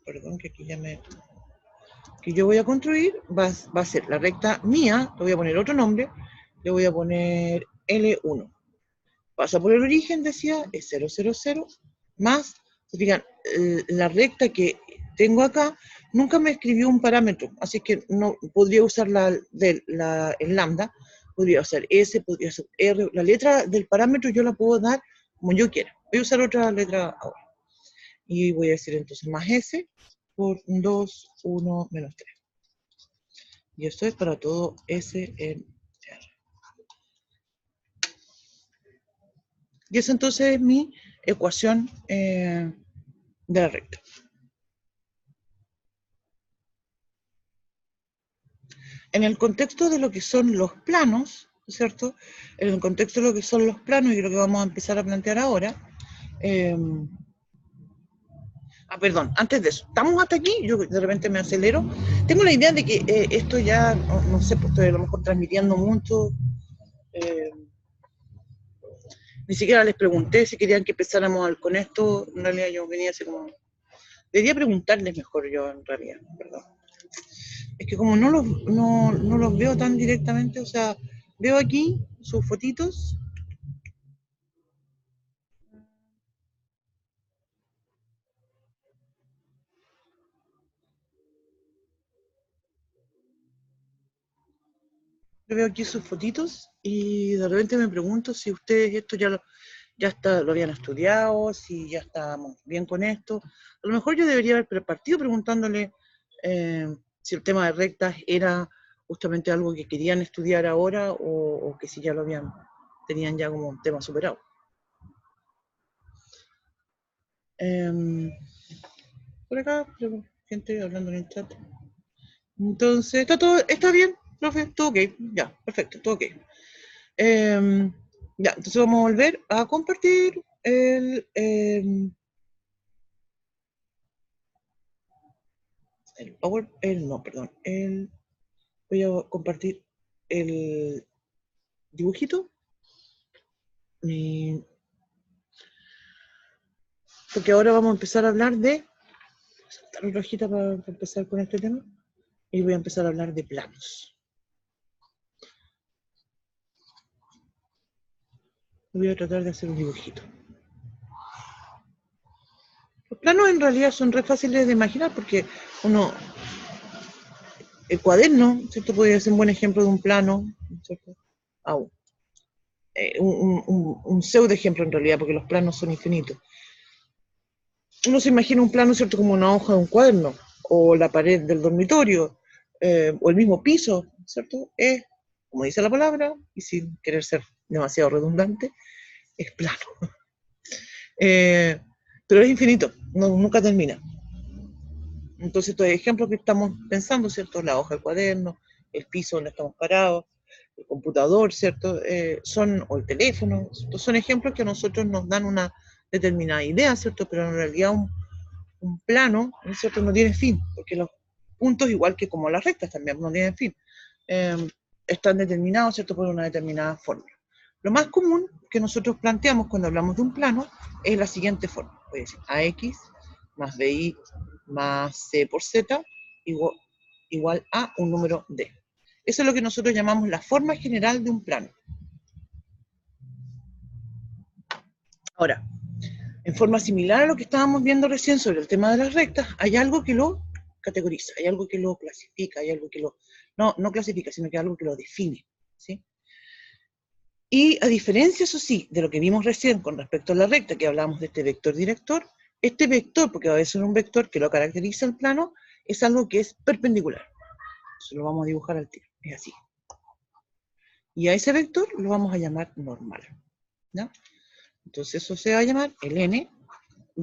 perdón que aquí ya me... que yo voy a construir va a ser la recta mía, le voy a poner otro nombre, le voy a poner L1. Pasa por el origen, decía, es 0, 0, 0, más, digan, la recta que tengo acá, nunca me escribió un parámetro, así que no podría usar el lambda, podría usar S, podría usar R, la letra del parámetro yo la puedo dar como yo quiera. Voy a usar otra letra ahora. Y voy a decir entonces más S por 2, 1, menos 3. Y esto es para todo S en R. Y esa entonces es mi ecuación de la recta. En el contexto de lo que son los planos, ¿cierto? En el contexto de lo que son los planos y lo que vamos a empezar a plantear ahora. Perdón, antes de eso, ¿estamos hasta aquí? Yo de repente me acelero. Tengo la idea de que esto ya, no sé, pues estoy a lo mejor transmitiendo mucho. Ni siquiera les pregunté si querían que empezáramos con esto. En realidad yo venía así como... Debería preguntarles mejor yo, en realidad, perdón. Es que como no los veo tan directamente, o sea, veo aquí sus fotitos. Yo veo aquí sus fotitos y de repente me pregunto si ustedes esto lo habían estudiado, si ya estábamos bien con esto. A lo mejor yo debería haber partido preguntándole si el tema de rectas era justamente algo que querían estudiar ahora o que si ya tenían ya como un tema superado. Por acá, gente hablando en el chat. Entonces, ¿está bien, profe? Todo ok, ya, perfecto, todo ok. Ya, entonces vamos a volver a compartir voy a compartir el dibujito, porque ahora vamos a empezar a hablar de saltar otra hojita para empezar con este tema. Y voy a empezar a hablar de planos. Voy a tratar de hacer un dibujito. Los planos en realidad son re fáciles de imaginar porque el cuaderno, ¿cierto? Podría ser un buen ejemplo de un plano, ¿cierto? Un pseudo ejemplo en realidad, porque los planos son infinitos. Uno se imagina un plano, ¿cierto? Como una hoja de un cuaderno, o la pared del dormitorio, o el mismo piso, ¿cierto? Es, como dice la palabra, y sin querer ser demasiado redundante, es plano. Pero es infinito, nunca termina. Entonces, estos ejemplos que estamos pensando, ¿cierto? La hoja del cuaderno, el piso donde estamos parados, el computador, ¿cierto? O el teléfono, ¿cierto? Son ejemplos que a nosotros nos dan una determinada idea, ¿cierto? Pero en realidad un plano, ¿cierto? No tiene fin, porque los puntos, igual que como las rectas también, no tienen fin. Están determinados, ¿cierto? Por una determinada forma. Lo más común que nosotros planteamos cuando hablamos de un plano es la siguiente forma. Voy a decir AX más BY más C por Z igual a un número D. Eso es lo que nosotros llamamos la forma general de un plano. Ahora, en forma similar a lo que estábamos viendo recién sobre el tema de las rectas, hay algo que lo categoriza, hay algo que lo clasifica, hay algo que lo... No clasifica, sino que hay algo que lo define, ¿sí? Y a diferencia, eso sí, de lo que vimos recién con respecto a la recta, que hablamos de este vector director, este vector, porque va a ser un vector que lo caracteriza el plano, es algo que es perpendicular. Eso lo vamos a dibujar al tiro, es así. Y a ese vector lo vamos a llamar normal, ¿no? Entonces eso se va a llamar el n,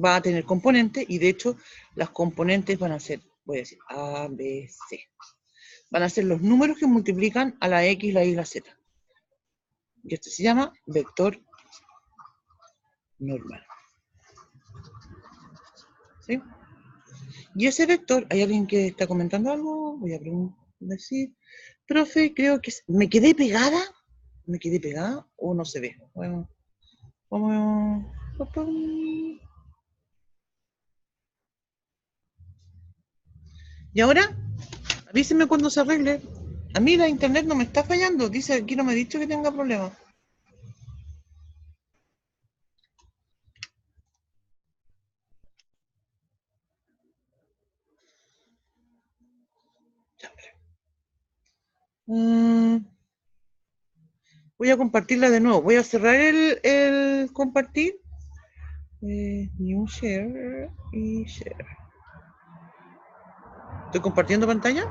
va a tener componentes, y de hecho las componentes van a ser, voy a decir, A, B, C. Van a ser los números que multiplican a la X, la Y y la Z. Y esto se llama vector normal. ¿Sí? Y ese vector, ¿hay alguien que está comentando algo? Voy a decir, profe, creo que me quedé pegada. ¿Me quedé pegada o no se ve? Bueno, vamos. Y ahora, avísenme cuando se arregle. A mí la internet no me está fallando. Dice aquí, no me ha dicho que tenga problemas. Voy a compartirla de nuevo. Voy a cerrar el compartir. New share y share. ¿Estoy compartiendo pantalla?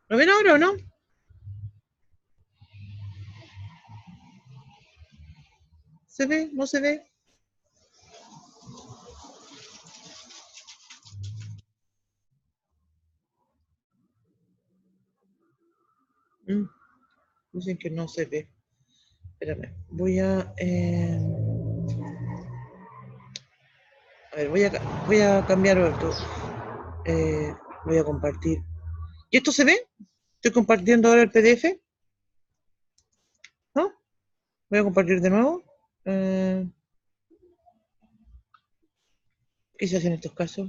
¿Lo ven ahora o no? ¿Se ve? ¿No se ve? Dicen que no se ve. Espérame. Voy a ver, voy a cambiar otro. Voy a compartir. ¿Y esto se ve? Estoy compartiendo ahora el PDF. ¿No? Voy a compartir de nuevo. ¿Qué se hace en estos casos?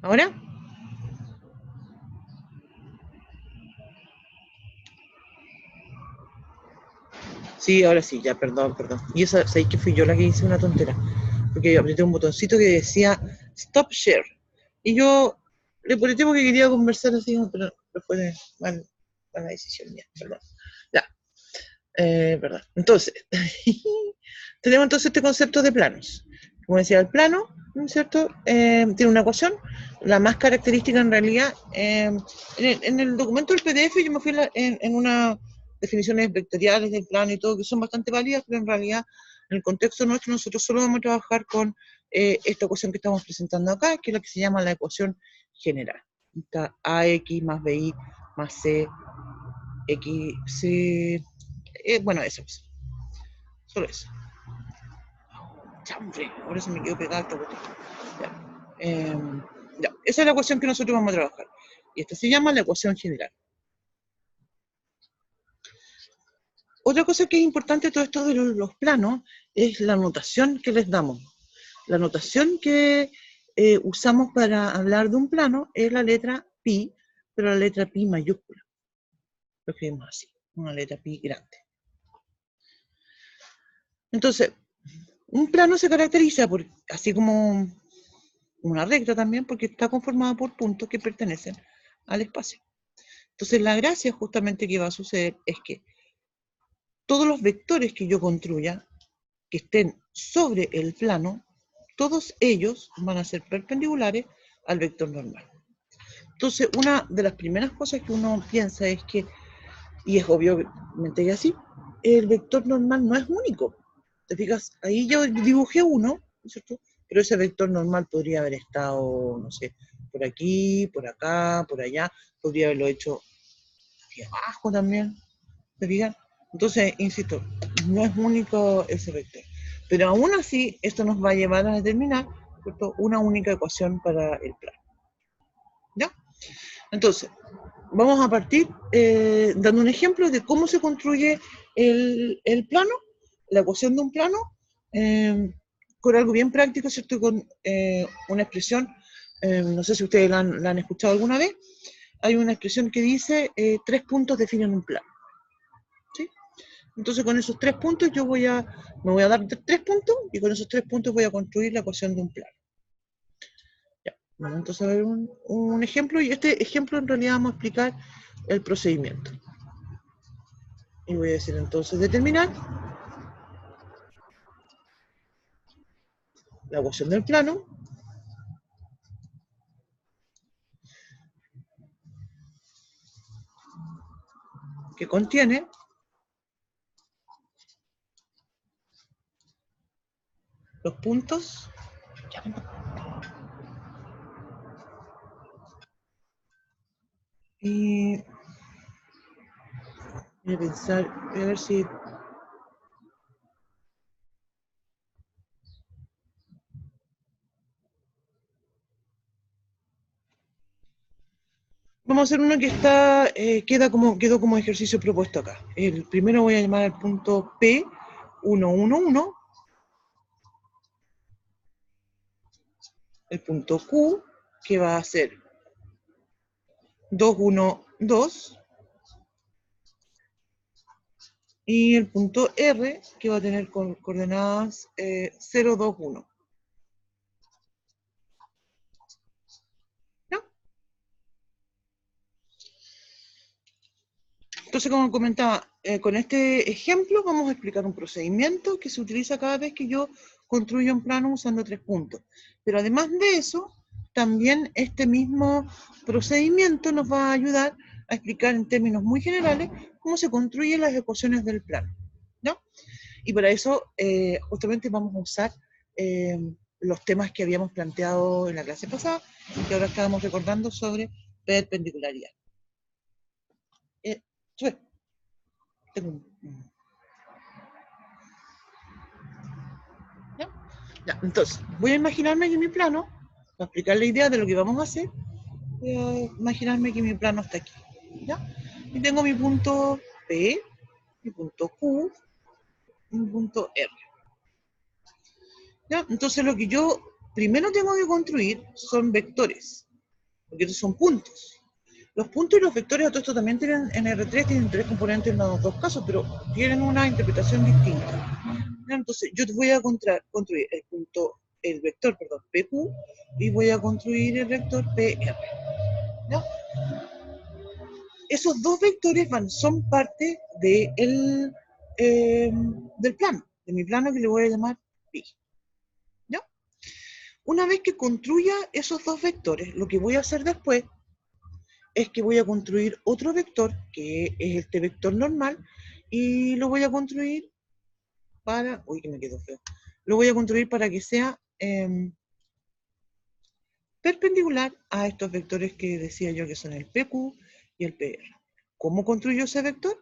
¿Ahora? Sí, ahora sí, ya, perdón. Y esa, ¿sabéis que fui yo la que hice una tontera? Porque yo apreté un botoncito que decía Stop Share. Y yo le apreté porque quería conversar así, pero fue mala decisión mía, perdón. Ya, perdón. Entonces, tenemos entonces este concepto de planos. Como decía, el plano, ¿no es cierto? Tiene una ecuación. La más característica en realidad, en el documento del PDF yo me fui en unas definiciones vectoriales del plano y todo, que son bastante válidas, pero en realidad en el contexto nuestro nosotros solo vamos a trabajar con esta ecuación que estamos presentando acá, que es la que se llama la ecuación general. Está AX más BY más C, X, C, bueno, eso es. Solo eso. Chambre, ahora se me quedó pegada esta cuestión. Ya, esa es la ecuación que nosotros vamos a trabajar. Y esta se llama la ecuación general. Otra cosa que es importante de todo esto de los planos es la notación que les damos. La notación que usamos para hablar de un plano es la letra pi, pero la letra pi mayúscula. Lo escribimos así, una letra pi grande. Entonces, un plano se caracteriza por, así como una recta también, porque está conformada por puntos que pertenecen al espacio. Entonces, la gracia justamente que va a suceder es que todos los vectores que yo construya, que estén sobre el plano, todos ellos van a ser perpendiculares al vector normal. Entonces, una de las primeras cosas que uno piensa es que, y es obviamente que así, el vector normal no es único. ¿Te fijas? Ahí yo dibujé uno, ¿cierto? Pero ese vector normal podría haber estado, no sé, por aquí, por acá, por allá, podría haberlo hecho aquí abajo también, ¿te fijas? Entonces, insisto, no es único ese vector. Pero aún así, esto nos va a llevar a determinar, ¿cierto?, una única ecuación para el plano. ¿Ya? Entonces, vamos a partir dando un ejemplo de cómo se construye el plano, la ecuación de un plano, con algo bien práctico, ¿cierto? Con una expresión, no sé si ustedes la han escuchado alguna vez, hay una expresión que dice 3 puntos definen un plano. ¿Sí? Entonces con esos 3 puntos me voy a dar 3 puntos y con esos 3 puntos voy a construir la ecuación de un plano. Ya, vamos entonces a ver un ejemplo, y este ejemplo en realidad vamos a explicar el procedimiento. Y voy a decir entonces determinar la ecuación del plano que contiene los puntos y voy a pensar, voy a ver si vamos a hacer uno que está, quedó como ejercicio propuesto acá. El primero voy a llamar al punto P111, el punto Q, que va a ser 212, y el punto R, que va a tener coordenadas 021. ¿No? Entonces, como comentaba, con este ejemplo vamos a explicar un procedimiento que se utiliza cada vez que yo construyo un plano usando 3 puntos. Pero además de eso, también este mismo procedimiento nos va a ayudar a explicar en términos muy generales cómo se construyen las ecuaciones del plano. ¿No? Y para eso justamente vamos a usar los temas que habíamos planteado en la clase pasada, que ahora estábamos recordando sobre perpendicularidad. Tengo ¿Ya? Ya, entonces, voy a imaginarme que mi plano, para explicar la idea de lo que vamos a hacer, voy a imaginarme que mi plano está aquí. ¿Ya? Y tengo mi punto P, mi punto Q, y mi punto R. ¿Ya? Entonces lo que yo primero tengo que construir son vectores, porque estos son puntos. Los puntos y los vectores, a todo esto también tienen, en R3 tienen 3 componentes en los dos casos, pero tienen una interpretación distinta. Entonces yo voy a construir el vector, PQ, y voy a construir el vector PR. ¿Ya? Esos dos vectores son parte del plano, de mi plano que le voy a llamar pi. ¿Ya? Una vez que construya esos dos vectores, lo que voy a hacer después es que voy a construir otro vector, que es este vector normal, y lo voy a construir para... Uy, que me quedó feo. Lo voy a construir para que sea perpendicular a estos vectores que decía yo que son el PQ y el PR. ¿Cómo construyo ese vector?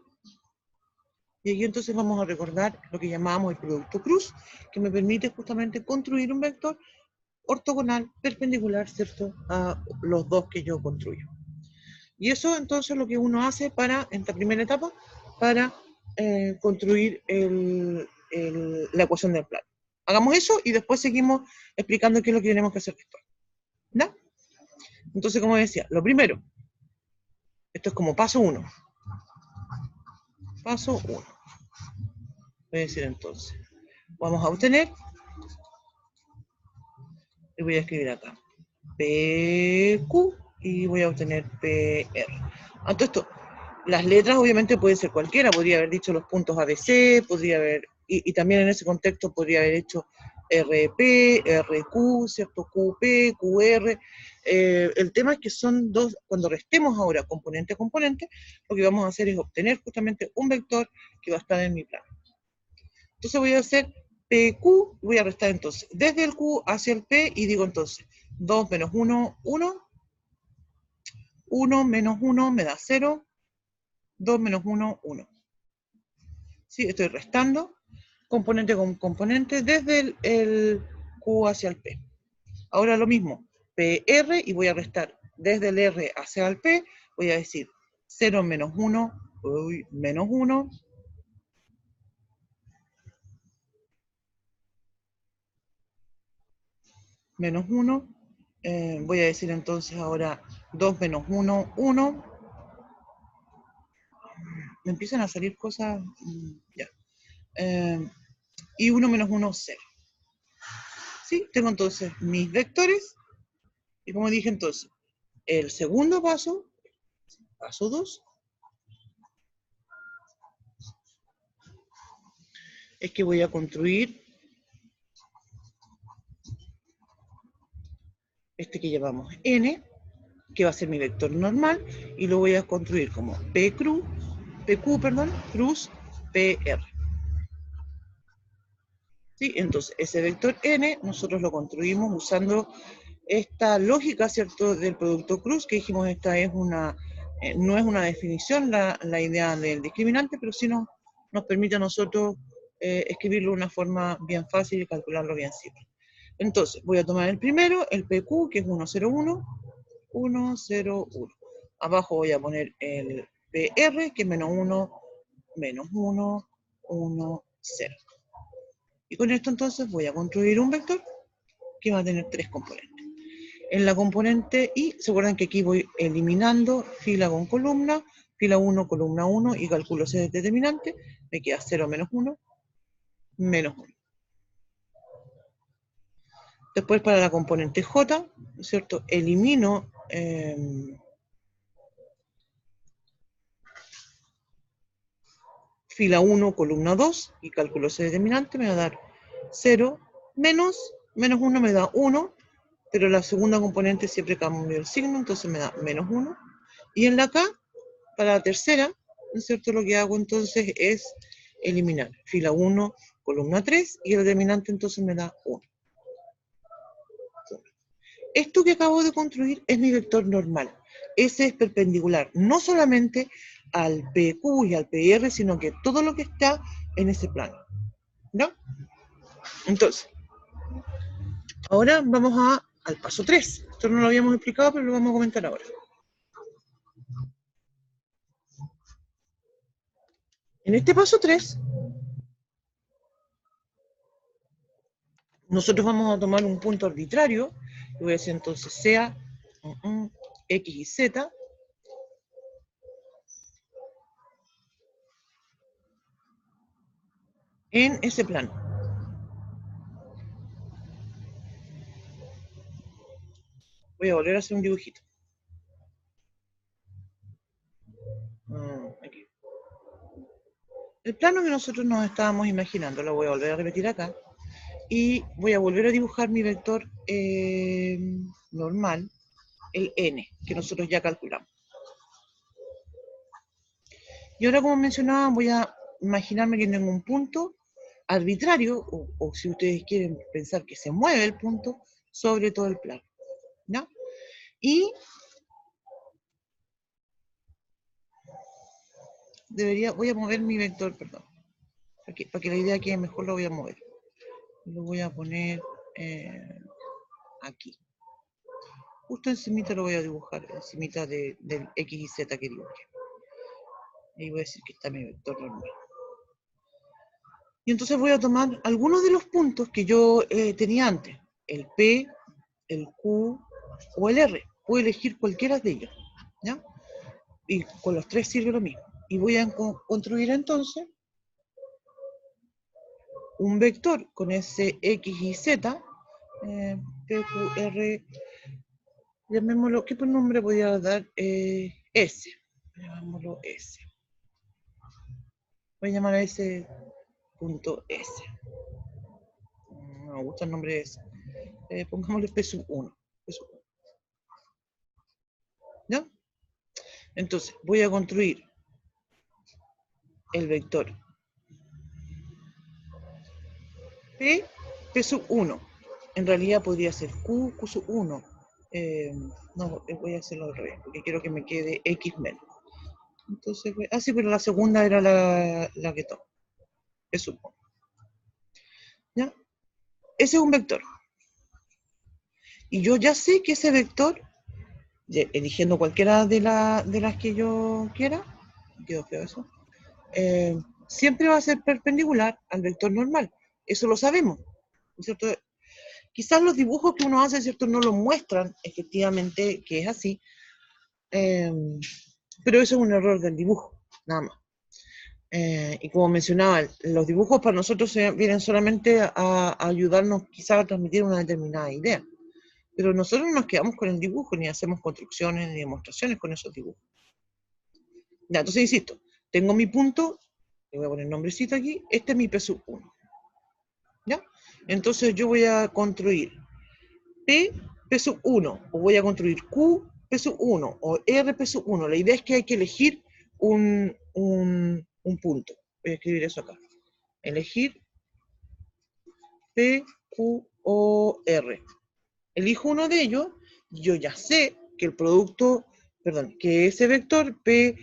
Y aquí entonces vamos a recordar lo que llamamos el producto cruz, que me permite justamente construir un vector ortogonal, perpendicular, ¿cierto?, a los dos que yo construyo. Y eso entonces lo que uno hace para, en esta primera etapa, para construir la ecuación del plano. Hagamos eso y después seguimos explicando qué es lo que tenemos que hacer después. ¿Ya? Entonces, como decía, lo primero, esto es como paso 1. Paso 1. Voy a decir entonces, vamos a obtener, y voy a escribir acá, PQ, y voy a obtener PR. Entonces, esto, las letras obviamente pueden ser cualquiera, podría haber dicho los puntos ABC, podría haber, y también en ese contexto podría haber hecho RP, RQ, ¿cierto? QP, QR. El tema es que son dos, cuando restemos ahora componente a componente, lo que vamos a hacer es obtener justamente un vector que va a estar en mi plano. Entonces voy a hacer PQ, voy a restar entonces desde el Q hacia el P y digo entonces 2 menos 1, 1, 1 menos 1 me da 0, 2 menos 1, 1. ¿Sí? Estoy restando componente con componente desde el Q hacia el P. Ahora lo mismo, PR, y voy a restar desde el R hacia el P, voy a decir 0 menos 1, menos 1, menos 1, voy a decir entonces ahora 2 menos 1, 1, me empiezan a salir cosas, ya, y 1 menos 1, 0. ¿Sí? Tengo entonces mis vectores, y como dije entonces, el segundo paso, paso 2, es que voy a construir este que llamamos n, que va a ser mi vector normal, y lo voy a construir como PQ, cruz PR. ¿Sí? Entonces, ese vector n nosotros lo construimos usando esta lógica, ¿cierto?, del producto cruz, que dijimos esta es una, no es una definición la idea del discriminante, pero sí nos permite a nosotros escribirlo de una forma bien fácil y calcularlo bien simple. Entonces, voy a tomar el primero, el PQ, que es 1, 0, 1, 1, 0, 1. Abajo voy a poner el PR, que es menos 1, 1, 0. Y con esto entonces voy a construir un vector que va a tener 3 componentes. En la componente I, se acuerdan que aquí voy eliminando fila con columna, fila 1, columna 1, y calculo ese determinante, me queda 0 menos 1, menos 1. Después para la componente J, ¿cierto? Elimino fila 1, columna 2, y calculo ese determinante, me va a dar 0, menos 1 me da 1, pero la segunda componente siempre cambio el signo, entonces me da menos 1. Y en la K, para la tercera, ¿no es cierto? Lo que hago entonces es eliminar fila 1, columna 3, y el determinante entonces me da 1. Esto que acabo de construir es mi vector normal. Ese es perpendicular, no solamente al PQ y al PR, sino que todo lo que está en ese plano. ¿No? Entonces, ahora vamos al paso 3. Esto no lo habíamos explicado, pero lo vamos a comentar ahora. En este paso 3, nosotros vamos a tomar un punto arbitrario, y voy a decir entonces sea X y Z, en ese plano. Voy a volver a hacer un dibujito. Aquí. El plano que nosotros nos estábamos imaginando, lo voy a volver a repetir acá, y voy a volver a dibujar mi vector normal, el n, que nosotros ya calculamos. Y ahora, como mencionaba, voy a imaginarme que tengo un punto arbitrario, o si ustedes quieren pensar que se mueve el punto, sobre todo el plano. ¿Ya? Y voy a mover mi vector, perdón, para que la idea quede mejor, lo voy a mover. Lo voy a poner aquí. Justo encimita lo voy a dibujar, encimita del X y Z que dibujé. Y voy a decir que está mi vector normal. Y entonces voy a tomar algunos de los puntos que yo tenía antes, el P, el Q o el R. Puedo elegir cualquiera de ellos, ¿ya? Y con los tres sirve lo mismo. Y voy a construir entonces un vector con ese X y Z, P, Q, R, llamémoslo, ¿qué nombre voy a dar? S, llamémoslo S. Voy a llamar a ese punto S. No me gusta el nombre de S. Pongámosle P sub 1. ¿Ya? Entonces, voy a construir el vector P, P sub 1. En realidad podría ser Q, Q sub 1. No, voy a hacerlo al revés, porque quiero que me quede X menos. Entonces, sí, pero la segunda era la que tomo. P sub 1. ¿Ya? Ese es un vector. Y yo ya sé que ese vector, eligiendo cualquiera de las que yo quiera, quedó feo eso, siempre va a ser perpendicular al vector normal. Eso lo sabemos, ¿cierto? Quizás los dibujos que uno hace, ¿cierto?, no lo muestran efectivamente que es así, pero eso es un error del dibujo, nada más. Y como mencionaba, los dibujos para nosotros vienen solamente a ayudarnos quizás a transmitir una determinada idea, pero nosotros no nos quedamos con el dibujo, ni hacemos construcciones ni demostraciones con esos dibujos. Ya, entonces insisto, tengo mi punto, le voy a poner nombrecito aquí, este es mi P sub 1. ¿Ya? Entonces yo voy a construir P, P sub 1, o voy a construir Q, P sub 1, o R, P sub 1. La idea es que hay que elegir un punto. Voy a escribir eso acá. Elegir P, Q o R. Elijo uno de ellos, yo ya sé que el producto, perdón, que ese vector P,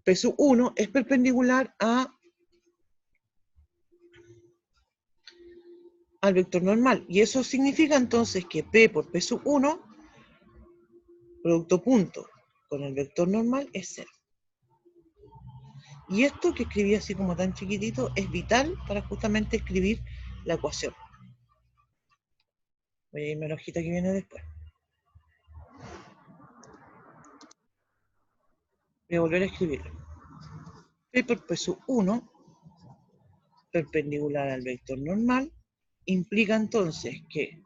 P sub 1 es perpendicular al vector normal. Y eso significa entonces que P por P sub 1, producto punto con el vector normal, es 0. Y esto que escribí así como tan chiquitito es vital para justamente escribir la ecuación. Voy a irme a la hojita que viene después. Voy a volver a escribirlo. P por P sub 1, perpendicular al vector normal, implica entonces que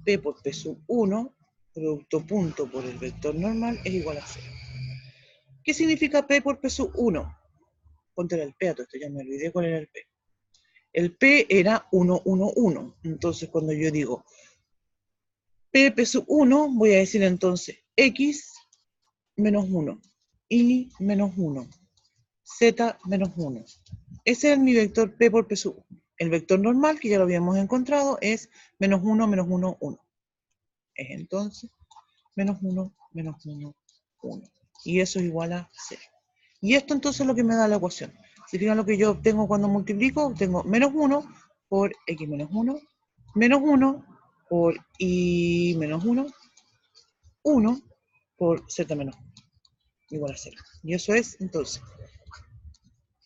P por P sub 1, producto punto por el vector normal, es igual a 0. ¿Qué significa P por P sub 1? Ponte el P a todo esto, ya me olvidé cuál era el P. El P era 1, 1, 1. Entonces, cuando yo digo P, P sub 1, voy a decir entonces X menos 1, Y menos 1, Z menos 1. Ese es mi vector P por P sub 1. El vector normal, que ya lo habíamos encontrado, es menos 1, menos 1, 1. Es entonces menos 1, menos 1, 1. Y eso es igual a 0. Y esto entonces es lo que me da la ecuación. Si fijan lo que yo obtengo cuando multiplico, obtengo menos 1 por X menos 1, menos 1 por Y menos 1, 1 por Z menos 1, igual a 0. Y eso es entonces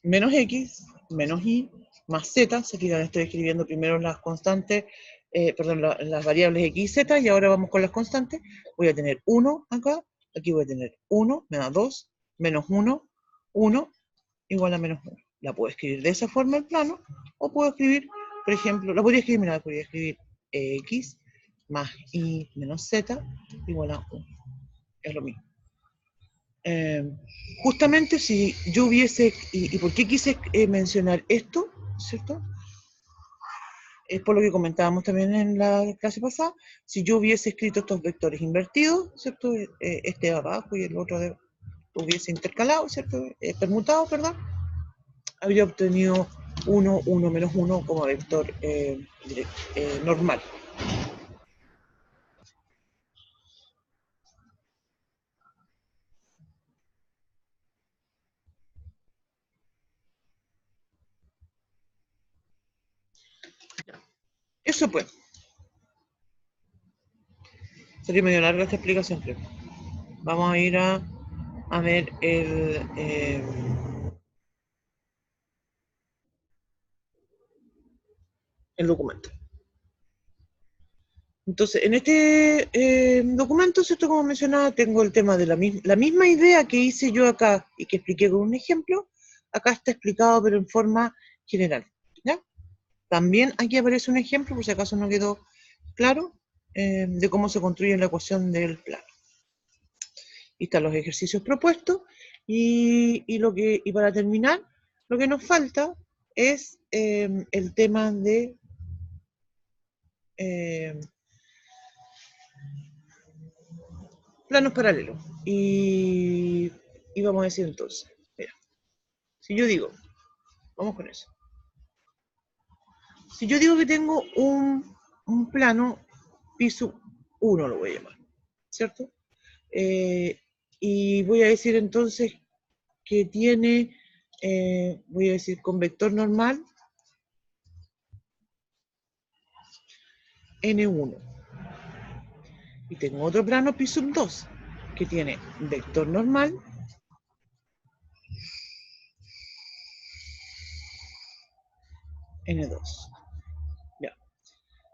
menos X menos Y más Z. Se fijan, estoy escribiendo primero las constantes, las variables X y Z, y ahora vamos con las constantes. Voy a tener 1 acá, aquí voy a tener 1, me da 2, menos 1, 1, igual a menos 1. La puedo escribir de esa forma el plano, o puedo escribir, por ejemplo, la podría escribir, mira, podría escribir X más Y menos Z igual a 1. Es lo mismo. Justamente si yo hubiese, y por qué quise mencionar esto, ¿cierto? Es por lo que comentábamos también en la clase pasada. Si yo hubiese escrito estos vectores invertidos, ¿cierto? Este de abajo y el otro de hubiese intercalado, ¿cierto? Permutado, perdón, habría obtenido 1, 1 menos 1 como vector normal. Eso pues. Sería medio larga esta explicación, creo. Vamos a ir a ver el... el documento. Entonces, en este documento, ¿cierto? Como mencionaba, tengo el tema de la misma idea que hice yo acá y que expliqué con un ejemplo, acá está explicado, pero en forma general, ¿ya? También aquí aparece un ejemplo, por si acaso no quedó claro, de cómo se construye la ecuación del plano. Y están los ejercicios propuestos, y para terminar, lo que nos falta es el tema de planos paralelos. Y vamos a decir entonces, mira, si yo digo, vamos con eso. Si yo digo que tengo un plano piso 1, lo voy a llamar, ¿cierto? Y voy a decir entonces que tiene, voy a decir con vector normal, N1. Y tengo otro plano pi sub 2, que tiene vector normal, N2. Ya.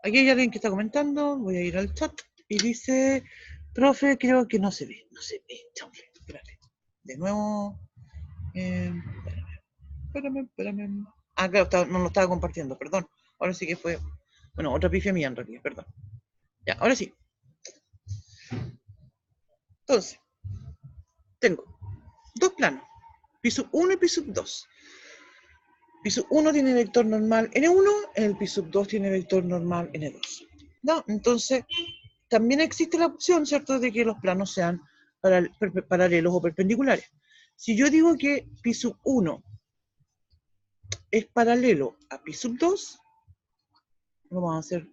Aquí hay alguien que está comentando, voy a ir al chat, y dice, profe, creo que no se ve, chaufe, espérate. De nuevo, espérame. Ah, claro, no lo estaba compartiendo, perdón. Ahora sí que fue, bueno, otra pifia mía en realidad, perdón. Ya, ahora sí. Entonces, tengo dos planos, piso 1 y piso 2. Piso 1 tiene vector normal N1, el piso 2 tiene vector normal N2. ¿No? Entonces, también existe la opción, ¿cierto?, de que los planos sean paralelos o perpendiculares. Si yo digo que piso 1 es paralelo a piso 2, vamos a hacer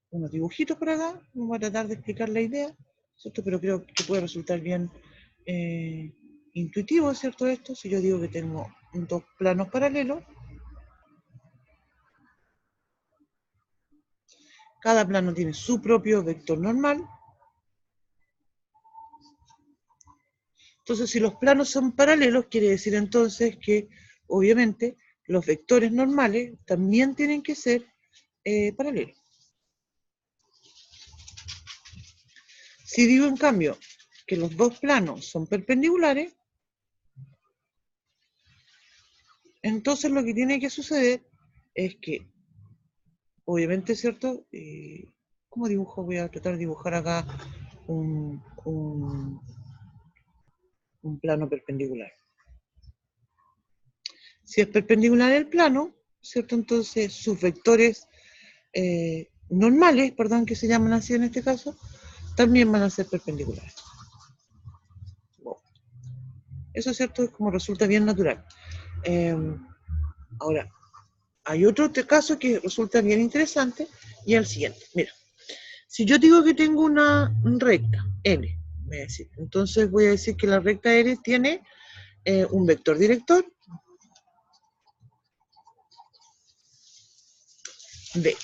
unos dibujitos por acá, vamos a tratar de explicar la idea, ¿cierto? Pero creo que puede resultar bien intuitivo, ¿cierto? Esto, si yo digo que tengo dos planos paralelos, cada plano tiene su propio vector normal. Entonces, si los planos son paralelos, quiere decir entonces que, obviamente, los vectores normales también tienen que ser paralelos. Si digo, en cambio, que los dos planos son perpendiculares, entonces lo que tiene que suceder es que, obviamente, ¿cierto? ¿Cómo dibujo? Voy a tratar de dibujar acá un plano perpendicular. Si es perpendicular el plano, ¿cierto? Entonces sus vectores normales, perdón, que se llaman así en este caso, también van a ser perpendiculares. Wow. Eso es cierto, es como resulta bien natural. Ahora, hay otro caso que resulta bien interesante, y es el siguiente. Mira, si yo digo que tengo una recta, N, voy a decir, entonces voy a decir que la recta N tiene un vector director, D.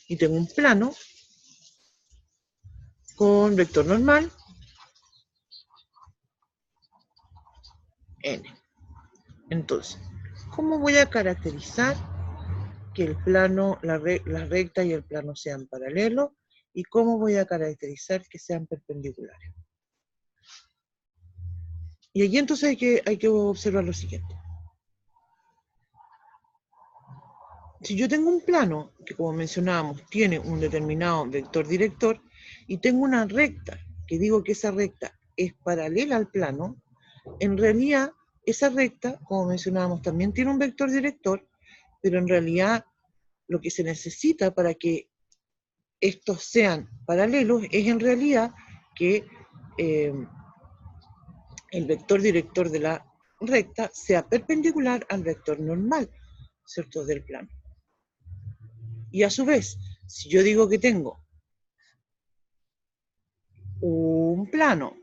Y tengo un plano con vector normal, N. Entonces, ¿cómo voy a caracterizar que el plano, la recta y el plano sean paralelos? ¿Y cómo voy a caracterizar que sean perpendiculares? Y aquí entonces hay que observar lo siguiente. Si yo tengo un plano que, como mencionábamos, tiene un determinado vector director, y tengo una recta que digo que esa recta es paralela al plano, en realidad esa recta, como mencionábamos, también tiene un vector director, pero en realidad lo que se necesita para que estos sean paralelos es en realidad que el vector director de la recta sea perpendicular al vector normal, ¿cierto?, del plano. Y a su vez, si yo digo que tengo un plano,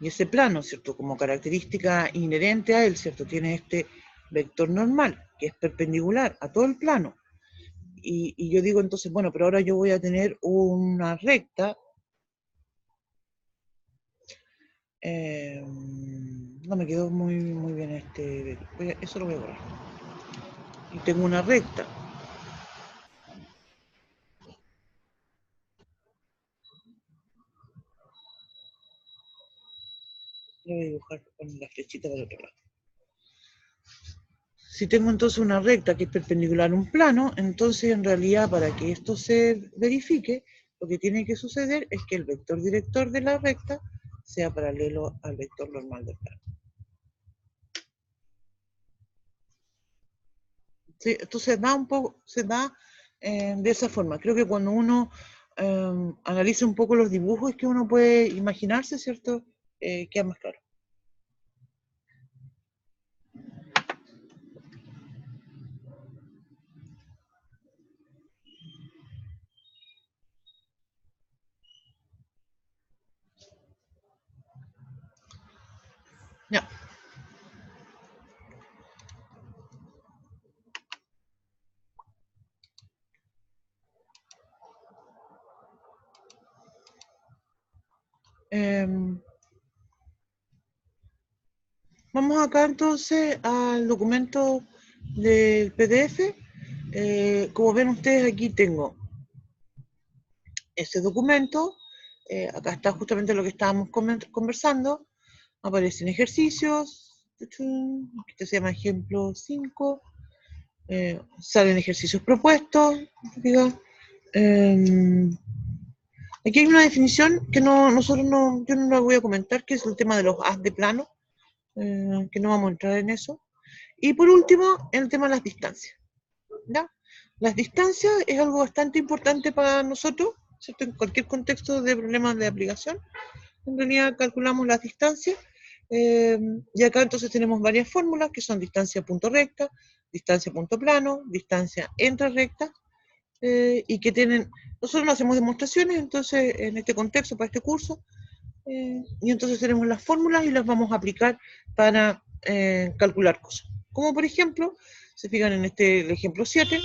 y ese plano, ¿cierto?, como característica inherente a él, ¿cierto?, tiene este vector normal, que es perpendicular a todo el plano, y yo digo entonces, bueno, pero ahora yo voy a tener una recta, no me quedó muy bien eso lo voy a borrar. y tengo una recta. Voy a dibujar con la flechita del otro lado. Si tengo entonces una recta que es perpendicular a un plano, entonces en realidad para que esto se verifique, lo que tiene que suceder es que el vector director de la recta sea paralelo al vector normal del plano. ¿Sí? Entonces da un poco, se da de esa forma. Creo que cuando uno analiza un poco los dibujos que uno puede imaginarse, ¿cierto? Queda más claro. Ya. Vamos acá entonces al documento del PDF. Como ven ustedes, aquí tengo ese documento. Acá está justamente lo que estábamos conversando. Aparecen ejercicios. Este se llama ejemplo 5. Salen ejercicios propuestos. Aquí hay una definición que nosotros yo no la voy a comentar, que es el tema de los haz de plano, que no vamos a entrar en eso. Y por último, el tema de las distancias. ¿Ya? Las distancias es algo bastante importante para nosotros, ¿cierto? En cualquier contexto de problemas de aplicación, en realidad calculamos las distancias, y acá entonces tenemos varias fórmulas que son distancia punto recta, distancia punto plano, distancia entre rectas, y que tienen, nosotros no hacemos demostraciones, entonces en este contexto, para este curso, y entonces tenemos las fórmulas y las vamos a aplicar para calcular cosas. Como por ejemplo, se fijan en el ejemplo 7,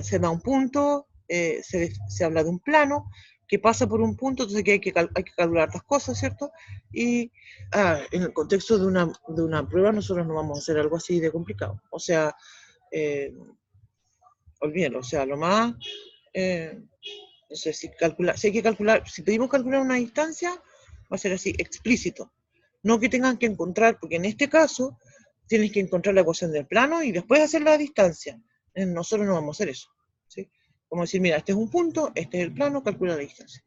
se da un punto, se habla de un plano que pasa por un punto, entonces hay que calcular las cosas, ¿cierto? Y en el contexto de una prueba nosotros no vamos a hacer algo así de complicado. O sea, olvídenlo, o sea, lo más, no sé, si hay que calcular, si pedimos calcular una distancia, va a ser así, explícito. No que tengan que encontrar, porque en este caso tienes que encontrar la ecuación del plano y después hacer la distancia. Nosotros no vamos a hacer eso, ¿sí? Como decir, mira, este es un punto, este es el plano, calcula la distancia.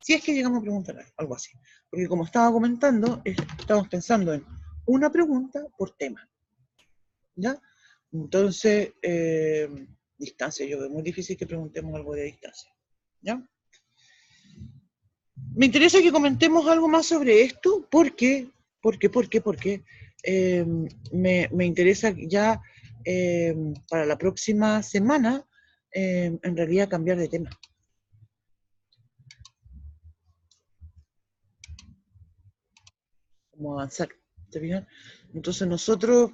Si es que llegamos a preguntar algo así. Porque como estaba comentando, estamos pensando en una pregunta por tema, ¿ya? Entonces, distancia, yo veo muy difícil que preguntemos algo de distancia, ¿ya? Me interesa que comentemos algo más sobre esto, porque me interesa ya para la próxima semana, en realidad, cambiar de tema. Como avanzar, ¿está bien? Entonces nosotros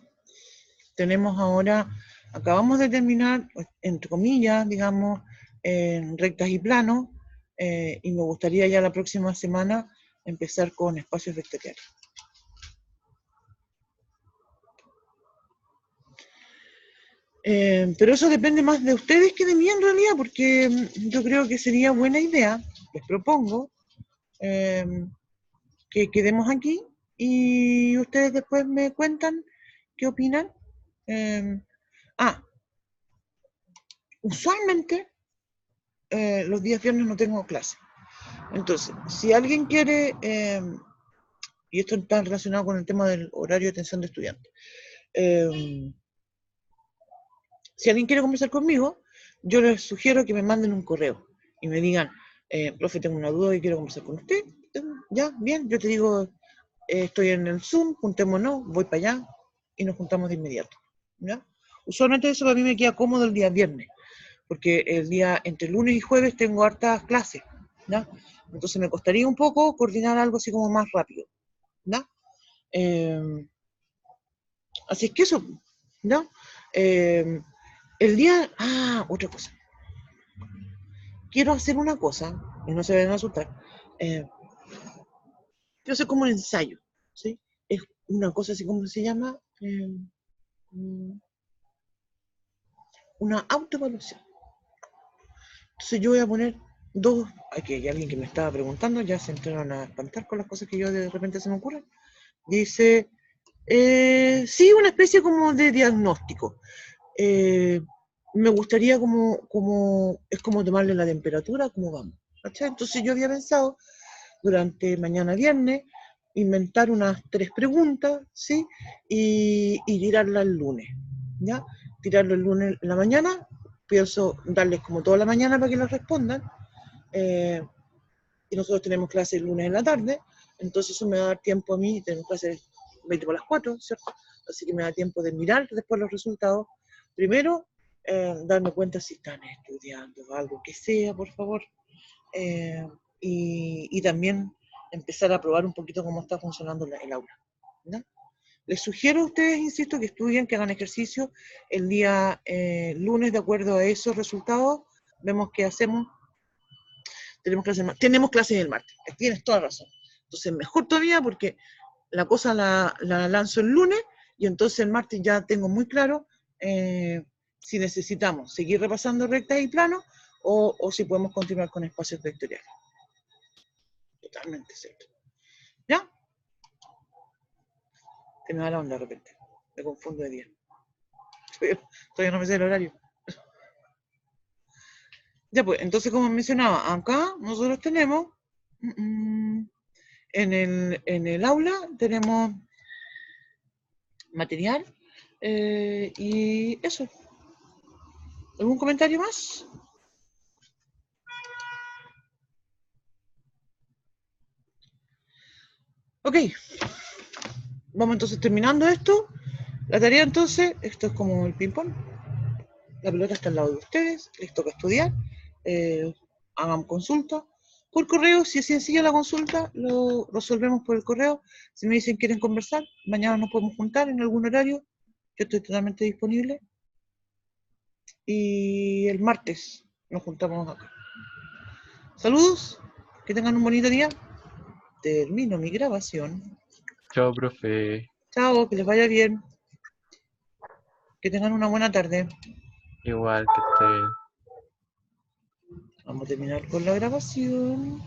tenemos ahora, acabamos de terminar, entre comillas, digamos, en rectas y planos, y me gustaría ya la próxima semana empezar con espacios vectoriales. Pero eso depende más de ustedes que de mí en realidad, porque yo creo que sería buena idea, les propongo, que quedemos aquí y ustedes después me cuentan qué opinan. Eh, Usualmente los días viernes no tengo clase. Entonces, si alguien quiere, y esto está relacionado con el tema del horario de atención de estudiantes, si alguien quiere conversar conmigo, yo les sugiero que me manden un correo y me digan, profe, tengo una duda y quiero conversar con usted. Ya, bien, yo te digo, estoy en el Zoom, juntémonos, voy para allá y nos juntamos de inmediato. ¿Ya? Usualmente eso para mí me queda cómodo el día viernes, porque el día entre lunes y jueves tengo hartas clases, ¿ya? Entonces me costaría un poco coordinar algo así como más rápido, ¿ya? Así es que eso, ¿ya? Otra cosa. Quiero hacer una cosa, y no se vayan a asustar. Quiero hacer como un ensayo, ¿sí? Es una cosa así como se llama. una autoevaluación. Entonces yo voy a poner dos, aquí hay alguien que me estaba preguntando, ya se entraron a espantar con las cosas que yo de repente se me ocurren. Dice, sí, una especie como de diagnóstico. Me gustaría es como tomarle la temperatura, cómo vamos. ¿Cachai? Entonces yo había pensado durante mañana viernes inventar unas 3 preguntas, ¿sí? Y tirarlas el lunes, ¿ya? Tirarlo el lunes en la mañana, pienso darles como toda la mañana para que las respondan, eh, y nosotros tenemos clase el lunes en la tarde, entonces eso me va a dar tiempo a mí, tenemos clase 20 por las 4, ¿cierto? Así que me da tiempo de mirar después los resultados. Primero, darme cuenta si están estudiando algo que sea, por favor. Eh, y también empezar a probar un poquito cómo está funcionando el aula, ¿no? Les sugiero a ustedes, insisto, que estudien, que hagan ejercicio el día lunes de acuerdo a esos resultados. Vemos qué hacemos. Tenemos clases el martes. Tienes toda razón. Entonces, mejor todavía porque la cosa la lanzo el lunes y entonces el martes ya tengo muy claro si necesitamos seguir repasando rectas y planos o si podemos continuar con espacios vectoriales. Totalmente cierto. ¿Ya? Se me va la onda de repente. Me confundo de día. Todavía no me sé el horario. Ya pues, entonces como mencionaba, acá nosotros tenemos en el aula tenemos material y eso. ¿Algún comentario más? Ok, vamos entonces terminando esto. La tarea entonces, esto es como el ping-pong. La pelota está al lado de ustedes, les toca estudiar, hagan consulta. Por correo, si es sencilla la consulta, lo resolvemos por el correo. Si me dicen quieren conversar, mañana nos podemos juntar en algún horario. Yo estoy totalmente disponible. Y el martes nos juntamos acá. Saludos, que tengan un bonito día. Termino mi grabación. Chao, profe. Chao, que les vaya bien. Que tengan una buena tarde. Igual que esté. Vamos a terminar con la grabación.